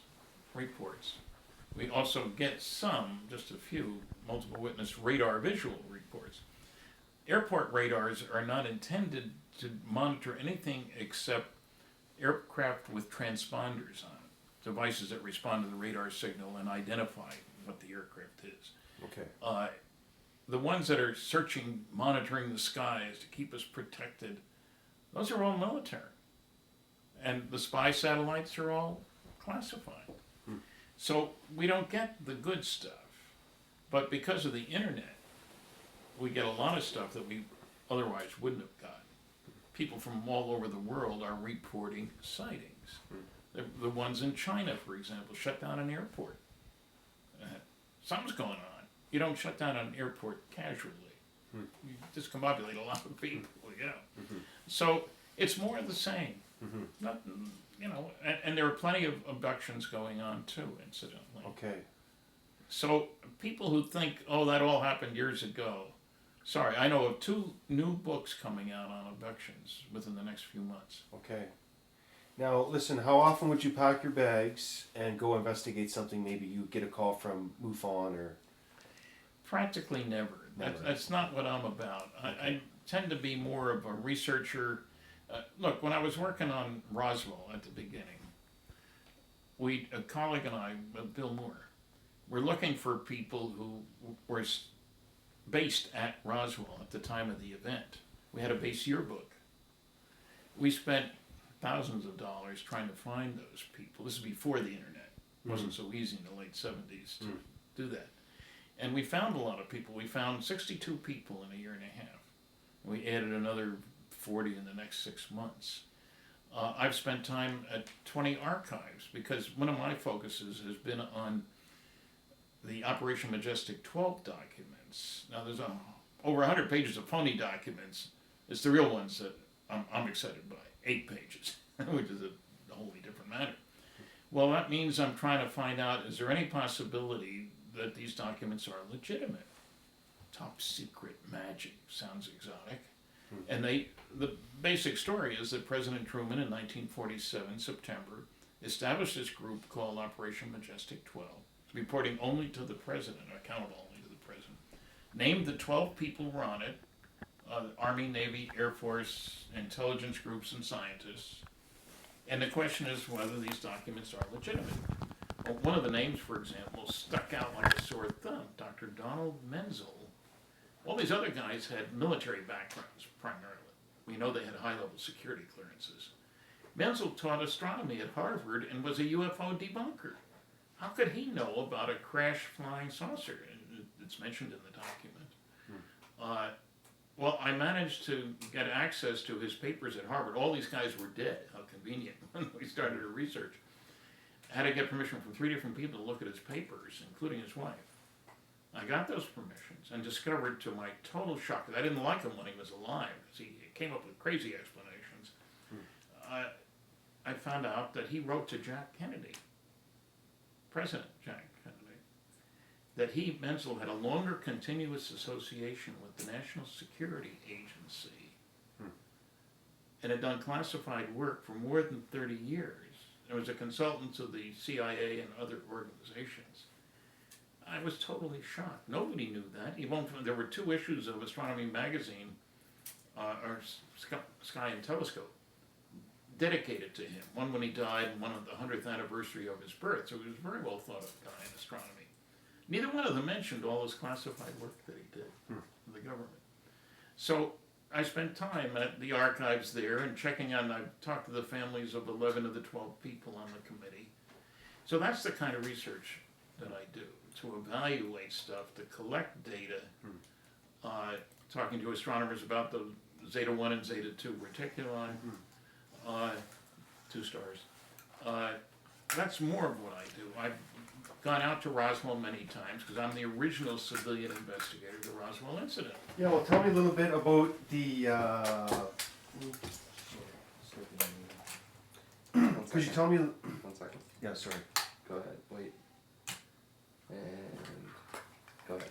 reports. We also get some, just a few, multiple witness radar visual reports. Airport radars are not intended to monitor anything except aircraft with transponders on it, devices that respond to the radar signal and identify what the aircraft is. Okay. The ones that are searching, monitoring the skies to keep us protected, those are all military. And the spy satellites are all classified. So we don't get the good stuff. But because of the internet, we get a lot of stuff that we otherwise wouldn't have gotten. People from all over the world are reporting sightings. The ones in China, for example, shut down an airport. Something's going on. You don't shut down an airport casually. You discombobulate a lot of people, you know. So it's more of the same. Not, you know, and there are plenty of abductions going on too, incidentally. Okay. So people who think, oh, that all happened years ago, sorry, I know of 2 new books coming out on abductions within the next few months. Okay. Now, listen, how often would you pack your bags and go investigate something? Maybe you get a call from MUFON or... Practically never. That's not what I'm about. I tend to be more of a researcher. Look, when I was working on Roswell at the beginning, a colleague and I, Bill Moore, were looking for people who were based at Roswell at the time of the event. We had a base yearbook. We spent thousands of dollars trying to find those people. This is before the internet. It wasn't so easy in the late 70s to do that. And we found a lot of people. We found 62 people in a year and a half. We added another 40 in the next 6 months. I've spent time at 20 archives because one of my focuses has been on the Operation Majestic 12 documents. Now there's over 100 pages of phony documents. It's the real ones that I'm excited by. 8 pages, which is a wholly different matter. Well, that means I'm trying to find out, is there any possibility that these documents are legitimate? Top secret magic sounds exotic. And the basic story is that President Truman in 1947, September, established this group called Operation Majestic 12, reporting only to the president, accountable only to the president. Named the 12 people who were on it, Army, Navy, Air Force, intelligence groups, and scientists. And the question is whether these documents are legitimate. Well, one of the names, for example, stuck out like a sore thumb, Dr. Donald Menzel. All these other guys had military backgrounds, primarily. We know they had high-level security clearances. Menzel taught astronomy at Harvard and was a UFO debunker. How could he know about a crash flying saucer? It's mentioned in the document. Well, I managed to get access to his papers at Harvard. All these guys were dead. How convenient when we started our research. I had to get permission from 3 different people to look at his papers, including his wife. I got those permissions and discovered, to my total shock, that I didn't like him when he was alive, because he came up with crazy explanations. I found out that he wrote to Jack Kennedy, President Jack Kennedy, that he, Menzel, had a longer continuous association with the National Security Agency and had done classified work for more than 30 years. And was a consultant to the CIA and other organizations. I was totally shocked. Nobody knew that. There were 2 issues of Astronomy Magazine, or Sky and Telescope, dedicated to him. One when he died, and one on the 100th anniversary of his birth. So he was a very well thought of guy in astronomy. Neither one of them mentioned all this classified work that he did for the government. So I spent time at the archives there and checking on, I've talked to the families of 11 of the 12 people on the committee. So that's the kind of research that I do, to evaluate stuff, to collect data, talking to astronomers about the Zeta 1 and Zeta 2 reticuli, 2 stars. That's more of what I do. I've gone out to Roswell many times because I'm the original civilian investigator of the Roswell incident. Yeah, well, tell me a little bit about the. Could you tell me? 1 second. Yeah, sorry. Go ahead. Wait. And go ahead.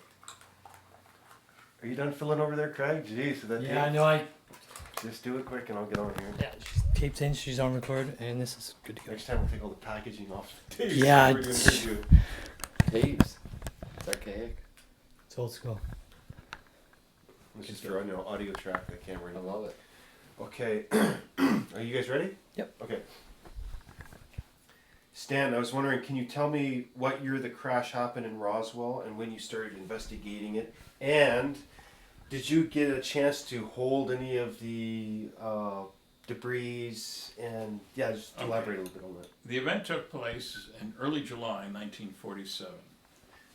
Are you done filling over there, Craig? Jeez, so that Yeah, I know. I Just do it quick and I'll get on here. yeah. She taped in. She's on record, and this is good to go. Next time we'll take all the packaging off. Yeah, We're gonna do. Tapes. It's archaic. It's old school. Let's just throw in an audio track that camera. I love it. Okay. Are you guys ready? Yep. Okay. Stan, I was wondering, can you tell me what year the crash happened in Roswell and when you started investigating it? And did you get a chance to hold any of the debris? And yeah, just elaborate a little bit on that. The event took place in early July 1947,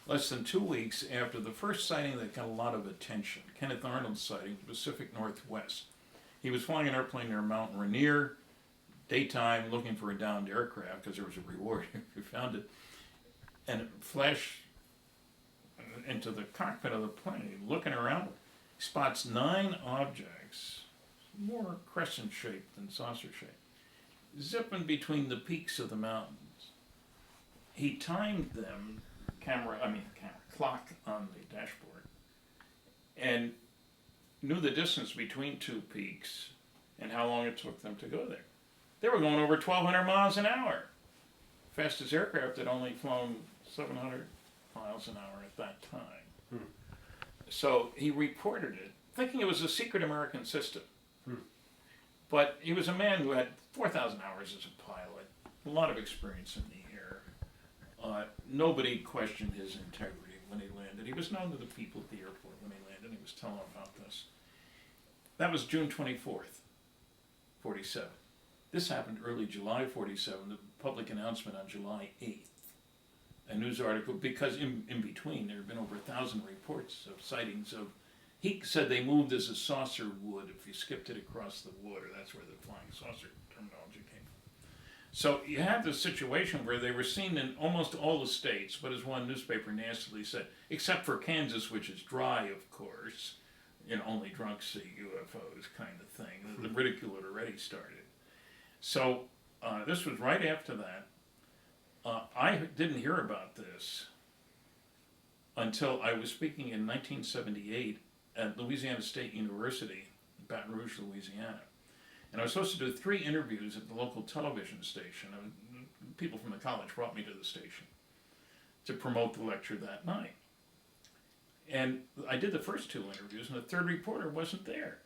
less than 2 weeks after the first sighting that got a lot of attention, Kenneth Arnold's sighting, Pacific Northwest. He was flying an airplane near Mount Rainier, daytime, looking for a downed aircraft because there was a reward if you found it, and it flashed into the cockpit of the plane. Looking around, he spots 9 objects, more crescent-shaped than saucer-shaped, zipping between the peaks of the mountains. He timed them, clock on the dashboard, and knew the distance between 2 peaks and how long it took them to go there. They were going over 1,200 miles an hour. Fastest aircraft had only flown 700 miles an hour at that time. So he reported it, thinking it was a secret American system. But he was a man who had 4,000 hours as a pilot, a lot of experience in the air. Nobody questioned his integrity when he landed. He was known to the people at the airport when he landed. He was telling them about this. That was June 24th, 47. This happened early July 47, the public announcement on July 8th. A news article, because in between there have been over 1,000 reports of sightings of, he said they moved as a saucer would if you skipped it across the water. That's where the flying saucer terminology came from. So you have this situation where they were seen in almost all the states, but as one newspaper nastily said, except for Kansas, which is dry, of course, only drunks see UFOs kind of thing. The ridicule had already started. So this was right after that. I didn't hear about this until I was speaking in 1978 at Louisiana State University, Baton Rouge, Louisiana. And I was supposed to do 3 interviews at the local television station. People from the college brought me to the station to promote the lecture that night. And I did the first 2 interviews, and the third reporter wasn't there.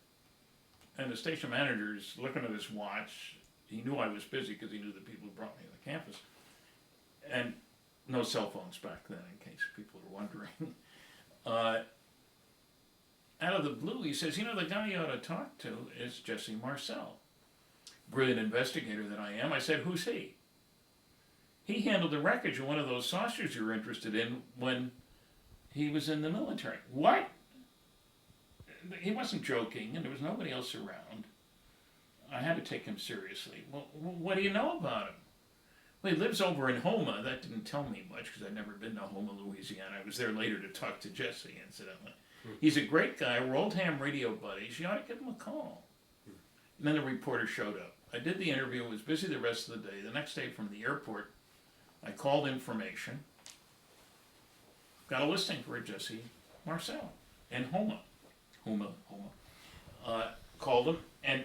And the station manager's looking at his watch. He knew I was busy because he knew the people who brought me to the campus. And no cell phones back then, in case people are wondering. Out of the blue, he says, the guy you ought to talk to is Jesse Marcel. Brilliant investigator that I am. I said, who's he? He handled the wreckage of one of those saucers you were interested in when he was in the military. What? He wasn't joking, and there was nobody else around. I had to take him seriously. Well, what do you know about him? Well, he lives over in Houma. That didn't tell me much because I'd never been to Houma, Louisiana. I was there later to talk to Jesse, incidentally. He's a great guy. We're old ham radio buddies. You ought to give him a call. And then the reporter showed up. I did the interview. I was busy the rest of the day. The next day from the airport, I called information. Got a listing for Jesse Marcel in Houma. Called him, and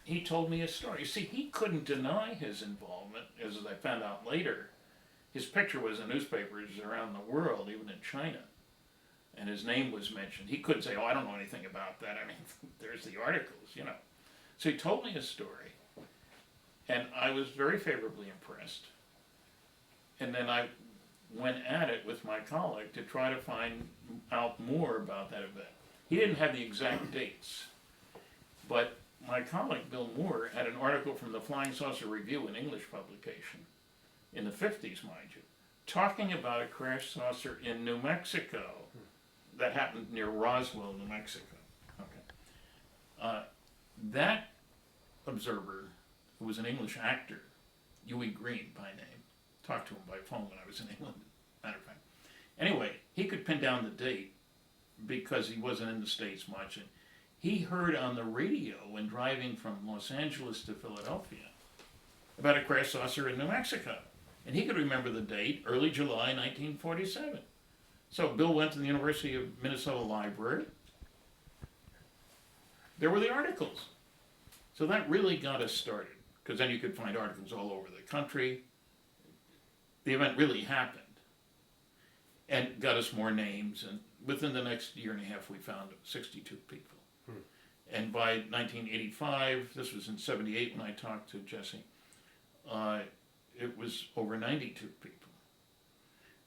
he told me his story. You see, he couldn't deny his involvement, as I found out later. His picture was in newspapers around the world, even in China, and his name was mentioned. He couldn't say, I don't know anything about that. I mean, there's the articles, So he told me his story, and I was very favorably impressed. And then I went at it with my colleague to try to find out more about that event. He didn't have the exact dates, but my colleague Bill Moore had an article from the Flying Saucer Review, an English publication, in the 50s, mind you, talking about a crash saucer in New Mexico that happened near Roswell, New Mexico. Okay. That observer, who was an English actor, Huey Green by name, talked to him by phone when I was in England, matter of fact. Anyway, he could pin down the date because he wasn't in the States much, and he heard on the radio when driving from Los Angeles to Philadelphia about a crash saucer in New Mexico. And he could remember the date, early July 1947. So Bill went to the University of Minnesota Library. There were the articles. So that really got us started, because then you could find articles all over the country. The event really happened and got us more names. And within the next year and a half, we found 62 people. And by 1985, this was in 78 when I talked to Jesse, it was over 92 people.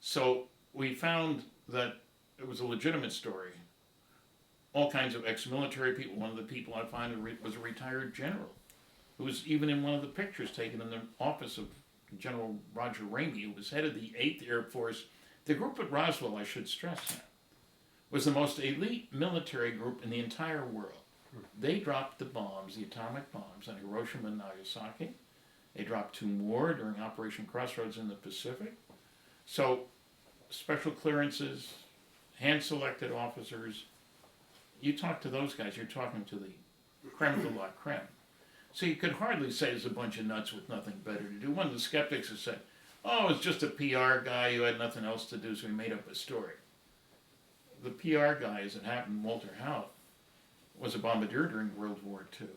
So we found that it was a legitimate story. All kinds of ex-military people. One of the people I found was a retired general who was even in one of the pictures taken in the office of General Roger Ramey, who was head of the 8th Air Force. The group at Roswell, I should stress that, was the most elite military group in the entire world. They dropped the bombs, the atomic bombs, on Hiroshima and Nagasaki. They dropped 2 more during Operation Crossroads in the Pacific. So, special clearances, hand-selected officers. You talk to those guys, you're talking to the creme de la creme. So you could hardly say there's a bunch of nuts with nothing better to do. One of the skeptics has said, it's just a PR guy who had nothing else to do, so he made up a story. The PR guy, as it happened, Walter Haupt, was a bombardier during World War II,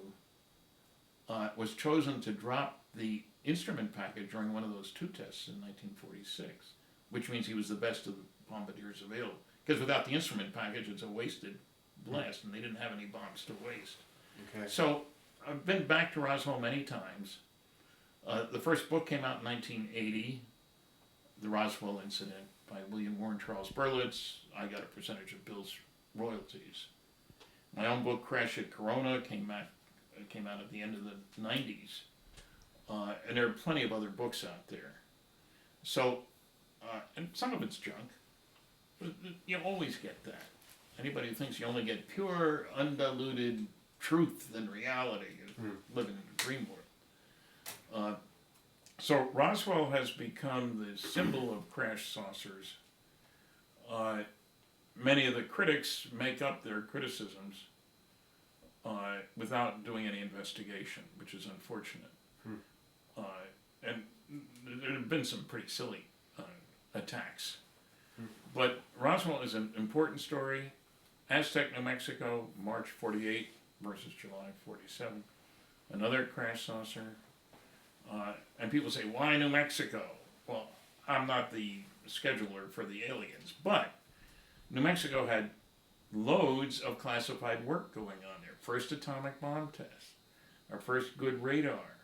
was chosen to drop the instrument package during one of those 2 tests in 1946, which means he was the best of the bombardiers available. Because without the instrument package, it's a wasted blast, and they didn't have any bombs to waste. Okay. So I've been back to Roswell many times. The first book came out in 1980, The Roswell Incident, by William Warren Charles Berlitz. I got a percentage of Bill's royalties. My own book, Crash at Corona, came out at the end of the 90s. And there are plenty of other books out there. So, and some of it's junk. But you always get that. Anybody who thinks you only get pure, undiluted truth and reality is living in a dream world. So Roswell has become the symbol of crash saucers. Many of the critics make up their criticisms without doing any investigation, which is unfortunate. And there have been some pretty silly attacks. But Roswell is an important story. Aztec, New Mexico, March 48 versus July 47. Another crash saucer. And people say, why New Mexico? Well, I'm not the scheduler for the aliens, but New Mexico had loads of classified work going on there. First atomic bomb test, our first good radar,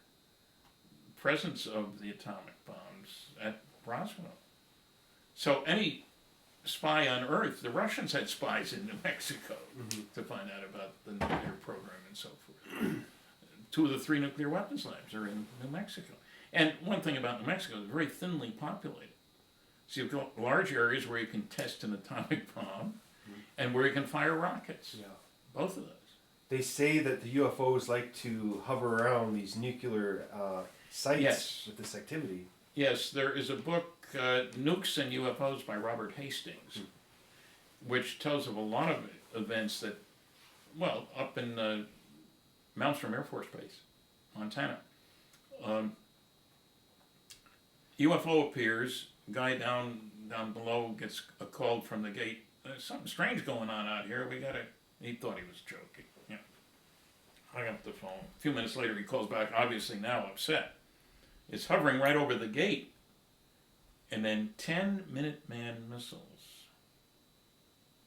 presence of the atomic bombs at Roswell. So any spy on Earth, the Russians had spies in New Mexico to find out about the nuclear program and so forth. 2 of the 3 nuclear weapons labs are in New Mexico. And one thing about New Mexico, it's very thinly populated. So you've got large areas where you can test an atomic bomb and where you can fire rockets. Yeah. Both of those. They say that the UFOs like to hover around these nuclear sites Yes. with this activity. Yes, there is a book, Nukes and UFOs by Robert Hastings, which tells of a lot of events that, well, up in Malmstrom Air Force Base, Montana. UFO appears, guy down below gets a call from the gate, there's something strange going on out here, he thought he was joking, hung up the phone. A few minutes later he calls back, obviously now upset. It's hovering right over the gate, and then 10 Minuteman missiles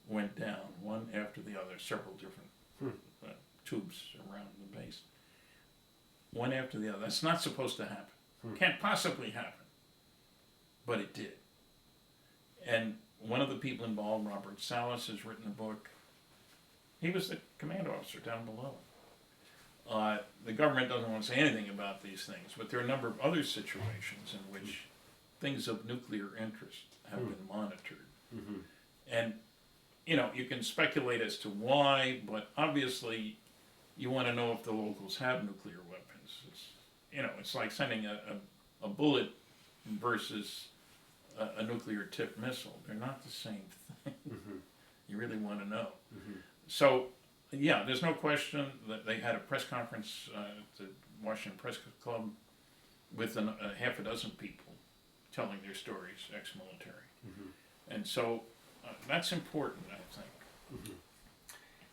went down, one after the other, several different tubes around the base. One after the other. That's not supposed to happen. Can't possibly happen. But it did. And one of the people involved, Robert Salas, has written a book. He was the command officer down below. The government doesn't want to say anything about these things, but there are a number of other situations in which things of nuclear interest have been monitored. And, you can speculate as to why, but obviously you want to know if the locals have nuclear weapons. It's like sending a bullet versus a nuclear tipped missile. They're not the same thing. You really want to know. So, yeah, there's no question that they had a press conference at the Washington Press Club with a half a dozen people telling their stories, ex-military. And so that's important, I think.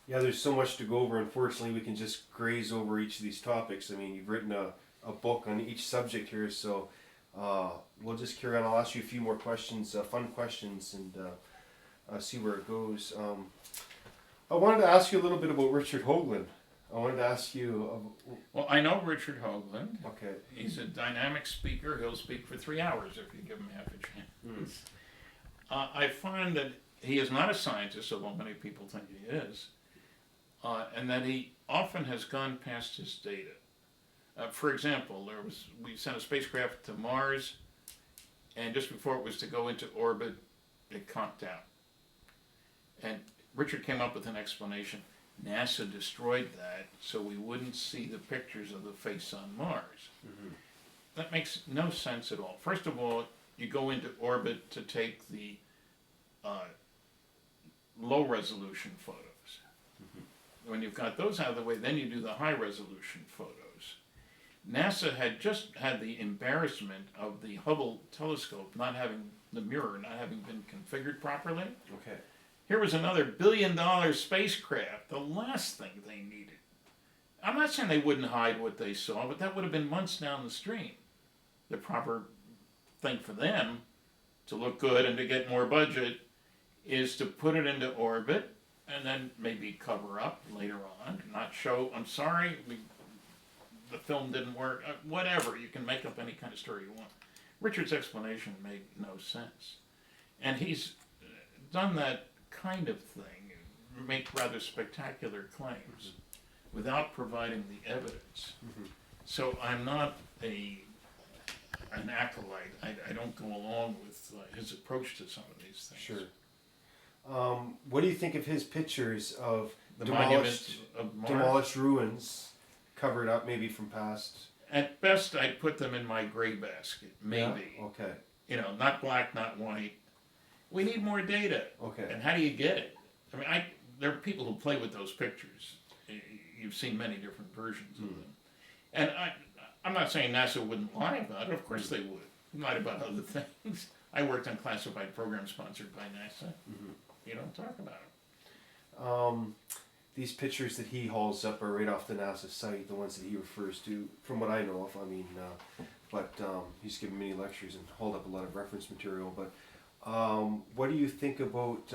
Yeah, there's so much to go over. Unfortunately, we can just graze over each of these topics. I mean, you've written a book on each subject here, so we'll just carry on. I'll ask you a few more questions, fun questions, and see where it goes. I wanted to ask you a little bit about Richard Hoagland. I wanted to ask you... Well, I know Richard Hoagland. Okay. He's a dynamic speaker. He'll speak for 3 hours if you give him half a chance. I find that he is not a scientist, although many people think he is, and that he often has gone past his data. For example, we sent a spacecraft to Mars, and just before it was to go into orbit, it conked out. And Richard came up with an explanation. NASA destroyed that so we wouldn't see the pictures of the face on Mars. That makes no sense at all. First of all, you go into orbit to take the low resolution photos. When you've got those out of the way, then you do the high resolution photos. NASA had just had the embarrassment of the Hubble telescope not having the mirror not having been configured properly. Okay. Here was another $1 billion spacecraft, the last thing they needed. I'm not saying they wouldn't hide what they saw, but that would have been months down the stream. The proper thing for them to look good and to get more budget is to put it into orbit and then maybe cover up later on, not show, I'm sorry, the film didn't work, whatever. You can make up any kind of story you want. Richard's explanation made no sense. And he's done that kind of thing, make rather spectacular claims without providing the evidence. So I'm not an acolyte. I don't go along with his approach to some of these things. Sure. What do you think of his pictures of The demolished, monuments of Mars. demolished ruins covered up maybe from past? At best, I'd put them in my gray basket, maybe. Yeah? Okay. You know, not black, not white. We need more data. Okay. And how do you get it? I mean, there are people who play with those pictures. You've seen many different versions of them. And I'm not saying NASA wouldn't lie about it. Of course they would. Lie about other things. I worked on classified programs sponsored by NASA. You don't talk about it. These pictures that he hauls up are right off the NASA site, the ones that he refers to, from what I know of. I mean, but he's given many lectures and hauled up a lot of reference material. But what do you think about?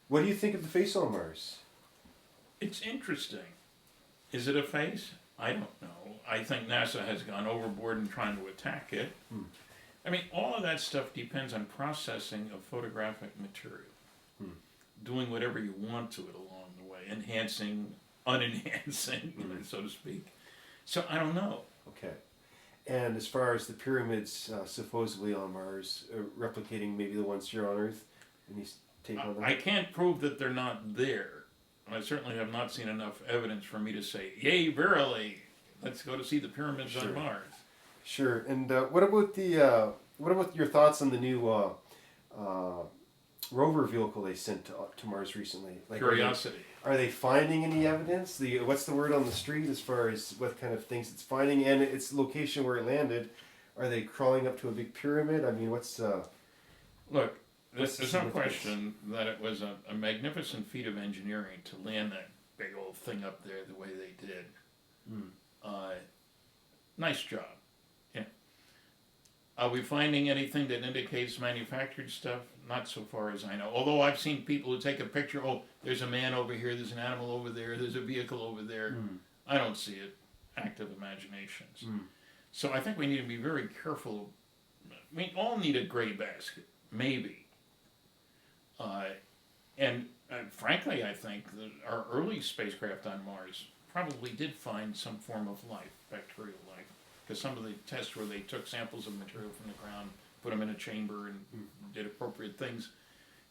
What do you think of the face on Mars? It's interesting. Is it a face? I don't know. I think NASA has gone overboard in trying to attack it. I mean, all of that stuff depends on processing of photographic material. Doing whatever you want to it along the way. Enhancing, unenhancing, so to speak. So I don't know. Okay. And as far as the pyramids supposedly on Mars, replicating maybe the ones here on Earth, any take on that? I can't prove that they're not there. I certainly have not seen enough evidence for me to say, yay, verily, let's go to see the pyramids on Mars. Sure. And what about your thoughts on the new rover vehicle they sent to Mars recently? Like, Curiosity. Are they finding any evidence? What's the word on the street as far as what kind of things it's finding and its location where it landed? Are they crawling up to a big pyramid? I mean, what's Look, what's the there's no significance? question that it was a magnificent feat of engineering to land that big old thing up there the way they did. Nice job. Yeah. Are we finding anything that indicates manufactured stuff? Not so far as I know. Although I've seen people who take a picture, oh, there's a man over here, there's an animal over there, there's a vehicle over there. I don't see it. Active imaginations. So I think we need to be very careful. We all need a gray basket, maybe. And frankly, I think that our early spacecraft on Mars probably did find some form of life, bacterial life. Because some of the tests where they took samples of material from the ground, put them in a chamber and did appropriate things,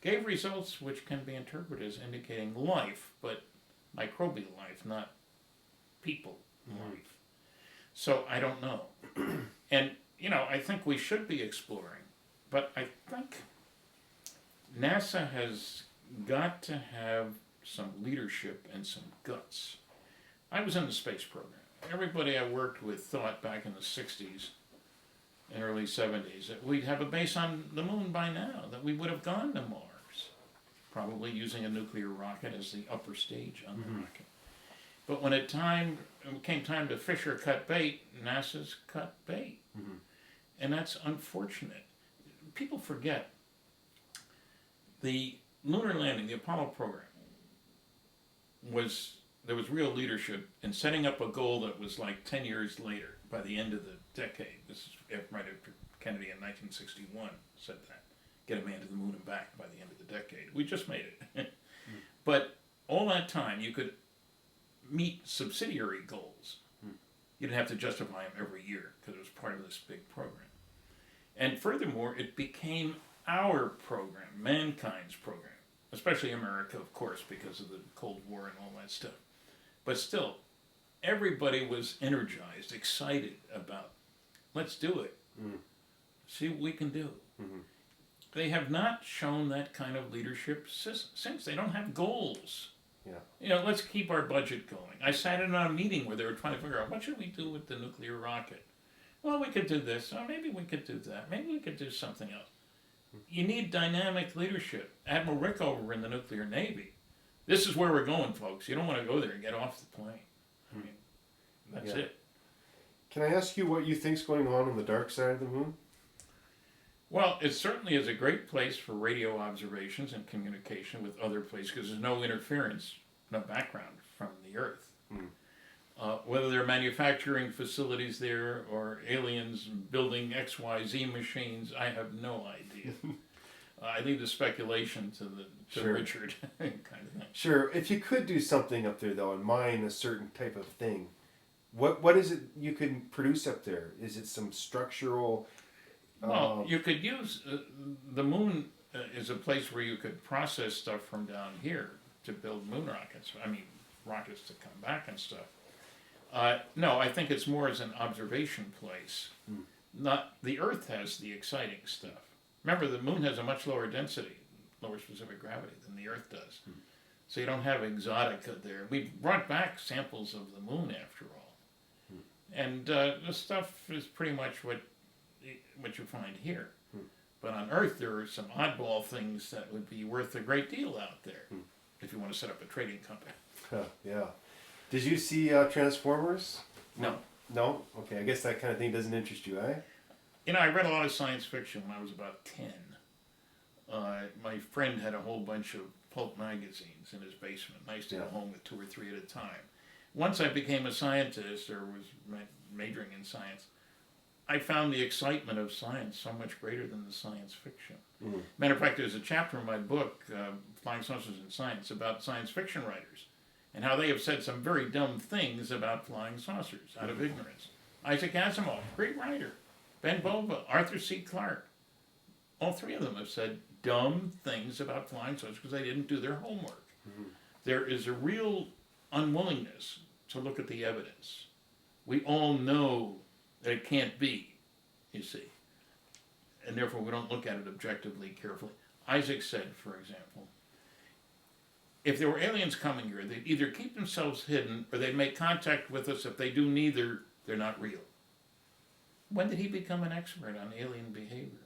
gave results which can be interpreted as indicating life, but microbial life, not people life. So I don't know. And, you know, I think we should be exploring, but I think NASA has got to have some leadership and some guts. I was in the space program. Everybody I worked with thought back in the 60s and early 70s that we'd have a base on the moon by now, that we would have gone to Mars, probably using a nuclear rocket as the upper stage on the rocket. But when it came time to fish or cut bait, NASA's cut bait. And that's unfortunate. People forget the lunar landing, the Apollo program, there was real leadership in setting up a goal that was like 10 years later, by the end of the decade. This is right after Kennedy in 1961 said that. Get a man to the moon and back by the end of the decade. We just made it. But all that time, you could meet subsidiary goals. You didn't have to justify them every year because it was part of this big program. And furthermore, it became our program, mankind's program, especially America, of course, because of the Cold War and all that stuff. But still, everybody was energized, excited about, let's do it. See what we can do. They have not shown that kind of leadership since. They don't have goals. Yeah. You know, let's keep our budget going. I sat in on a meeting where they were trying to figure out, what should we do with the nuclear rocket? Well, we could do this, or maybe we could do that. Maybe we could do something else. You need dynamic leadership. Admiral Rickover in the nuclear navy. This is where we're going, folks. You don't want to go there and get off the plane. I mean, that's it. Can I ask you what you think's going on the dark side of the moon? Well, it certainly is a great place for radio observations and communication with other places because there's no interference, no background from the Earth. Whether they're manufacturing facilities there or aliens building XYZ machines, I have no idea. I leave the speculation to Sure. Richard, kind of thing. Sure. If you could do something up there though, and mine a certain type of thing, what is it you can produce up there? Is it some structural? Well, you could use the moon is a place where you could process stuff from down here to build moon rockets. I mean, rockets to come back and stuff. No, I think it's more as an observation place. Not the Earth has the exciting stuff. Remember, the moon has a much lower density, lower specific gravity than the Earth does. So you don't have exotica there. We brought back samples of the moon after all, and the stuff is pretty much what you find here. But on Earth, there are some oddball things that would be worth a great deal out there if you want to set up a trading company. Yeah. Did you see Transformers? No. No? Okay, I guess that kind of thing doesn't interest you, eh? You know, I read a lot of science fiction when I was about 10. My friend had a whole bunch of pulp magazines in his basement. I used to go home with 2 or 3 at a time. Once I became a scientist or was majoring in science, I found the excitement of science so much greater than the science fiction. Matter of fact, there's a chapter in my book, Flying Saucers in Science, about science fiction writers and how they have said some very dumb things about flying saucers out of ignorance. Isaac Asimov, great writer. Ben Bova, Arthur C. Clarke. All 3 of them have said dumb things about flying saucers because they didn't do their homework. There is a real unwillingness to look at the evidence. We all know that it can't be, you see. And therefore we don't look at it objectively, carefully. Isaac said, for example, if there were aliens coming here, they'd either keep themselves hidden or they'd make contact with us. If they do neither, they're not real. When did he become an expert on alien behavior?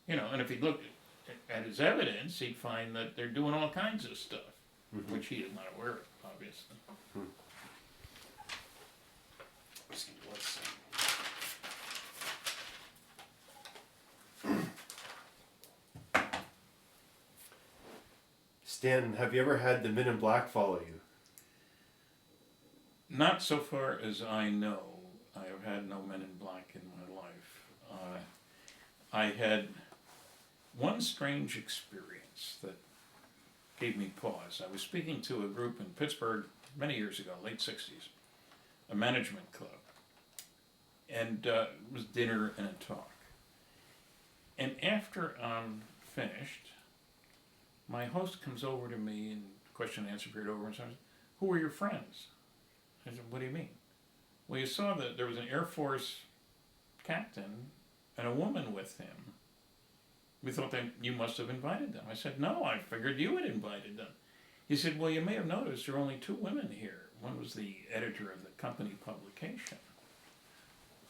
You know, and if he looked at his evidence, he'd find that they're doing all kinds of stuff, which he is not aware of, obviously. Excuse me, let's see. Stan, have you ever had the Men in Black follow you? Not so far as I know. I have had no Men in Black in my life. I had one strange experience that gave me pause. I was speaking to a group in Pittsburgh many years ago, late 60s, a management club. And it was dinner and a talk. And after I'm finished, my host comes over to me and question and answer period over and says, "Who are your friends?" I said, "What do you mean?" "Well, you saw that there was an Air Force captain and a woman with him. We thought that you must have invited them." I said, "No, I figured you had invited them." He said, "Well, you may have noticed there are only 2 women here. One was the editor of the company publication.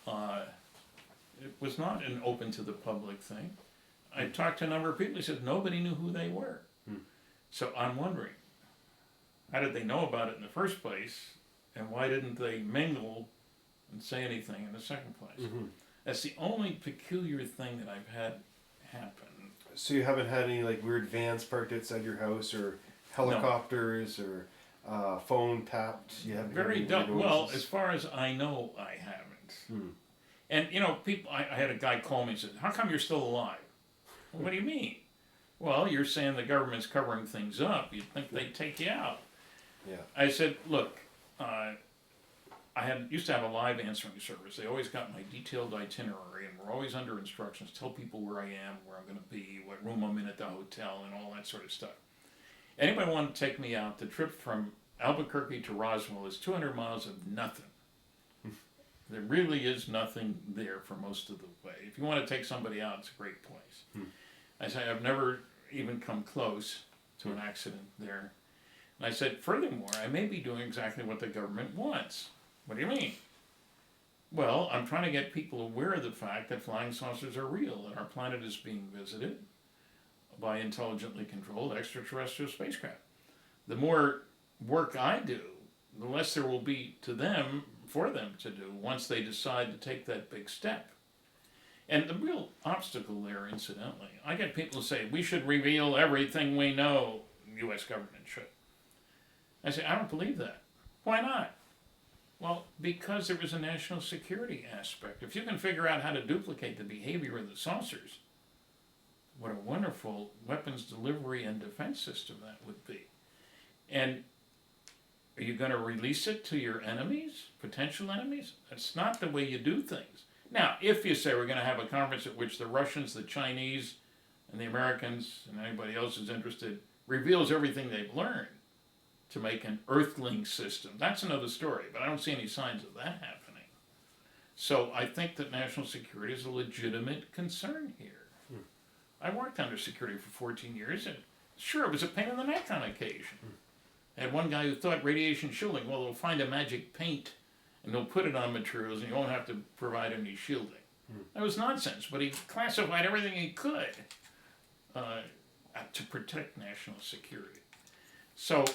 It was not an open to the public thing. I talked to a number of people. He said nobody knew who they were. So I'm wondering, how did they know about it in the first place, and why didn't they mingle and say anything in the second place?" That's the only peculiar thing that I've had happen. So you haven't had any like weird vans parked outside your house, or helicopters, or phone tapped? You haven't. Very dumb. Well, as far as I know, I haven't. And you know, people. I had a guy call me and said, "How come you're still alive?" "Well, what do you mean?" "Well, you're saying the government's covering things up. You'd think they'd take you out." Yeah. I said, "Look, I used to have a live answering service. They always got my detailed itinerary, and we're always under instructions. Tell people where I am, where I'm going to be, what room I'm in at the hotel, and all that sort of stuff. Anybody want to take me out? The trip from Albuquerque to Roswell is 200 miles of nothing. There really is nothing there for most of the way. If you want to take somebody out, it's a great place." I said, "I've never even come close to an accident there." And I said, "Furthermore, I may be doing exactly what the government wants." "What do you mean?" "Well, I'm trying to get people aware of the fact that flying saucers are real, and our planet is being visited by intelligently controlled extraterrestrial spacecraft. The more work I do, the less there will be for them to do once they decide to take that big step." And the real obstacle there, incidentally, I get people who say, "We should reveal everything we know." The U.S. government should. I say, "I don't believe that." "Why not?" "Well, because there is a national security aspect. If you can figure out how to duplicate the behavior of the saucers, what a wonderful weapons delivery and defense system that would be. And are you going to release it to your enemies, potential enemies? That's not the way you do things. Now, if you say we're going to have a conference at which the Russians, the Chinese, and the Americans, and anybody else who's interested, reveals everything they've learned to make an Earthling system, that's another story, but I don't see any signs of that happening. So I think that national security is a legitimate concern here. I worked under security for 14 years, and sure, it was a pain in the neck on occasion. I had one guy who thought radiation shielding, well, they'll find a magic paint and they'll put it on materials and you won't have to provide any shielding. That was nonsense, but he classified everything he could to protect national security. So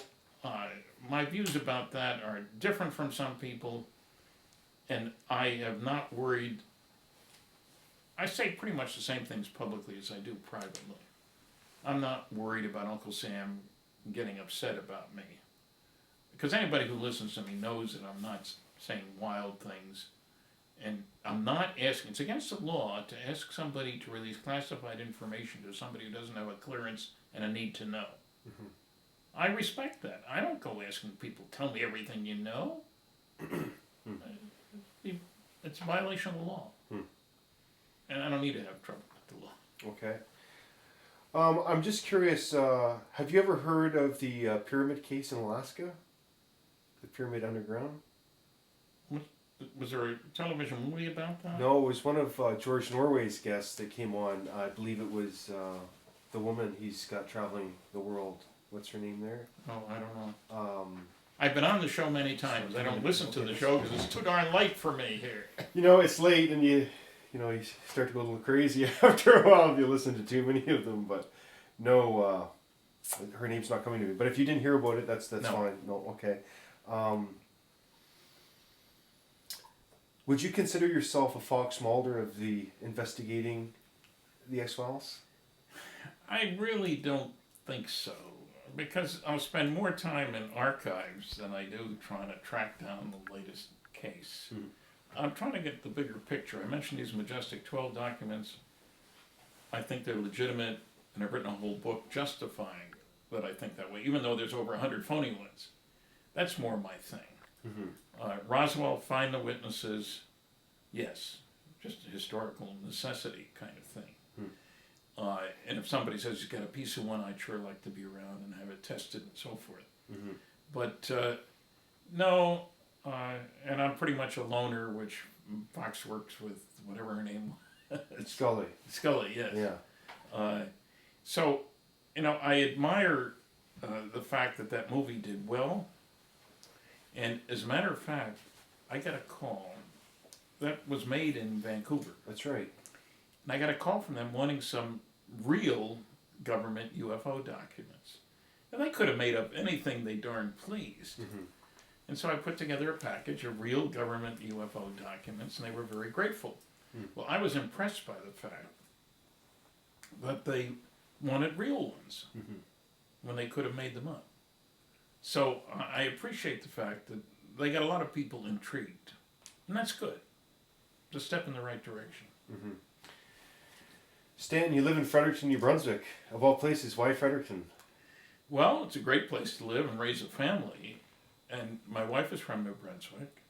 my views about that are different from some people, and I have not worried. I say pretty much the same things publicly as I do privately. I'm not worried about Uncle Sam getting upset about me. Because anybody who listens to me knows that I'm not saying wild things. And I'm not asking, it's against the law to ask somebody to release classified information to somebody who doesn't have a clearance and a need to know. I respect that. I don't go asking people, tell me everything you know. It's a violation of the law. And I don't need to have trouble with the law. Okay. I'm just curious, have you ever heard of the pyramid case in Alaska? The Pyramid Underground? Was there a television movie about that? No, it was one of George Norway's guests that came on. I believe it was the woman he's got traveling the world. What's her name there? Oh, I don't know. I've been on the show many times. I don't listen to the show because it's too darn late for me here. You know, it's late and you start to go a little crazy after a while if you listen to too many of them. But no, her name's not coming to me. But if you didn't hear about it, that's No. fine. No, okay. Would you consider yourself a Fox Mulder of the investigating the X-Files? I really don't think so, because I'll spend more time in archives than I do trying to track down the latest case. I'm trying to get the bigger picture. I mentioned these Majestic 12 documents. I think they're legitimate, and I've written a whole book justifying that I think that way, even though there's over 100 phony ones. That's more my thing. Roswell, find the witnesses, yes, just a historical necessity kind of thing. And if somebody says you've got a piece of one, I'd sure like to be around and have it tested and so forth. But no, and I'm pretty much a loner, which Fox works with whatever her name was. Scully. Scully, yes. Yeah. So, I admire the fact that movie did well. And as a matter of fact, I got a call that was made in Vancouver. That's right. And I got a call from them wanting some real government UFO documents. And they could have made up anything they darn pleased. And so I put together a package of real government UFO documents, and they were very grateful. Well, I was impressed by the fact that they wanted real ones when they could have made them up. So I appreciate the fact that they got a lot of people intrigued. And that's good. It's a step in the right direction. Stan, you live in Fredericton, New Brunswick. Of all places, why Fredericton? Well, it's a great place to live and raise a family. And my wife is from New Brunswick.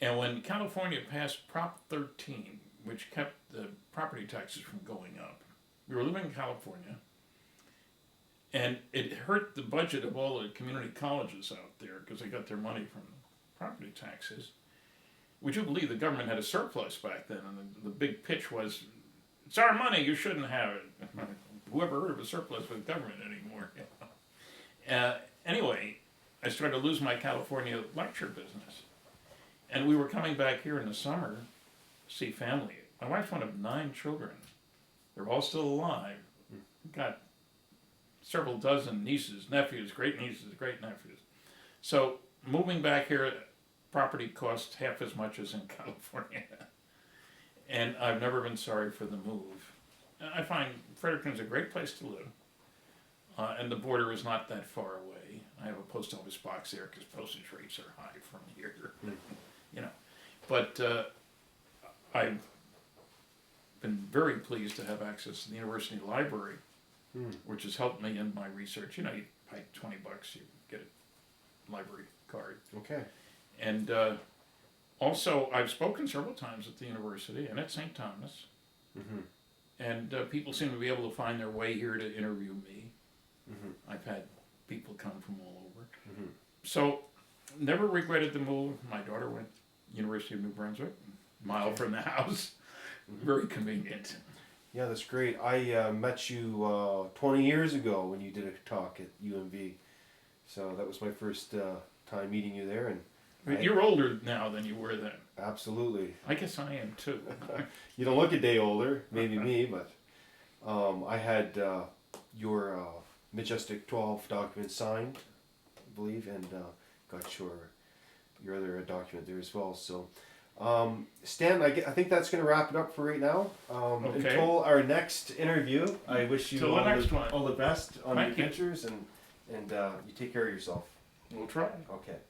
And when California passed Prop 13, which kept the property taxes from going up, we were living in California. And it hurt the budget of all the community colleges out there because they got their money from property taxes. Would you believe the government had a surplus back then? And the big pitch was, it's our money, you shouldn't have it. Whoever heard of a surplus with government anymore? Anyway, I started to lose my California lecture business. And we were coming back here in the summer to see family. My wife's one of 9 children. They're all still alive. Got several dozen nieces, nephews, great nieces, great nephews. So moving back here, property costs half as much as in California. And I've never been sorry for the move. I find Fredericton's a great place to live. And the border is not that far away. I have a post office box there because postage rates are high from here. But I've been very pleased to have access to the university library, Hmm. which has helped me in my research. You know, you pay $20, you get a library card. Okay. And also, I've spoken several times at the university and at St. Thomas, Mm-hmm. and people seem to be able to find their way here to interview me. Mm-hmm. I've had people come from all over. Mm-hmm. So, never regretted the move. My daughter went University of New Brunswick, a mile from the house. Mhm. Very convenient. Yeah, that's great. I met you 20 years ago when you did a talk at UMV. So that was my first time meeting you there, and But you're older now than you were then. absolutely. I guess I am too. You don't look a day older, maybe me, but I had your Majestic 12 document signed, I believe, and got your other document there as well. So, Stan, I think that's going to wrap it up for right now. Okay. Until our next interview, I wish you Till the next one. all the best on Thank your you. adventures, and you take care of yourself. We'll try. Okay.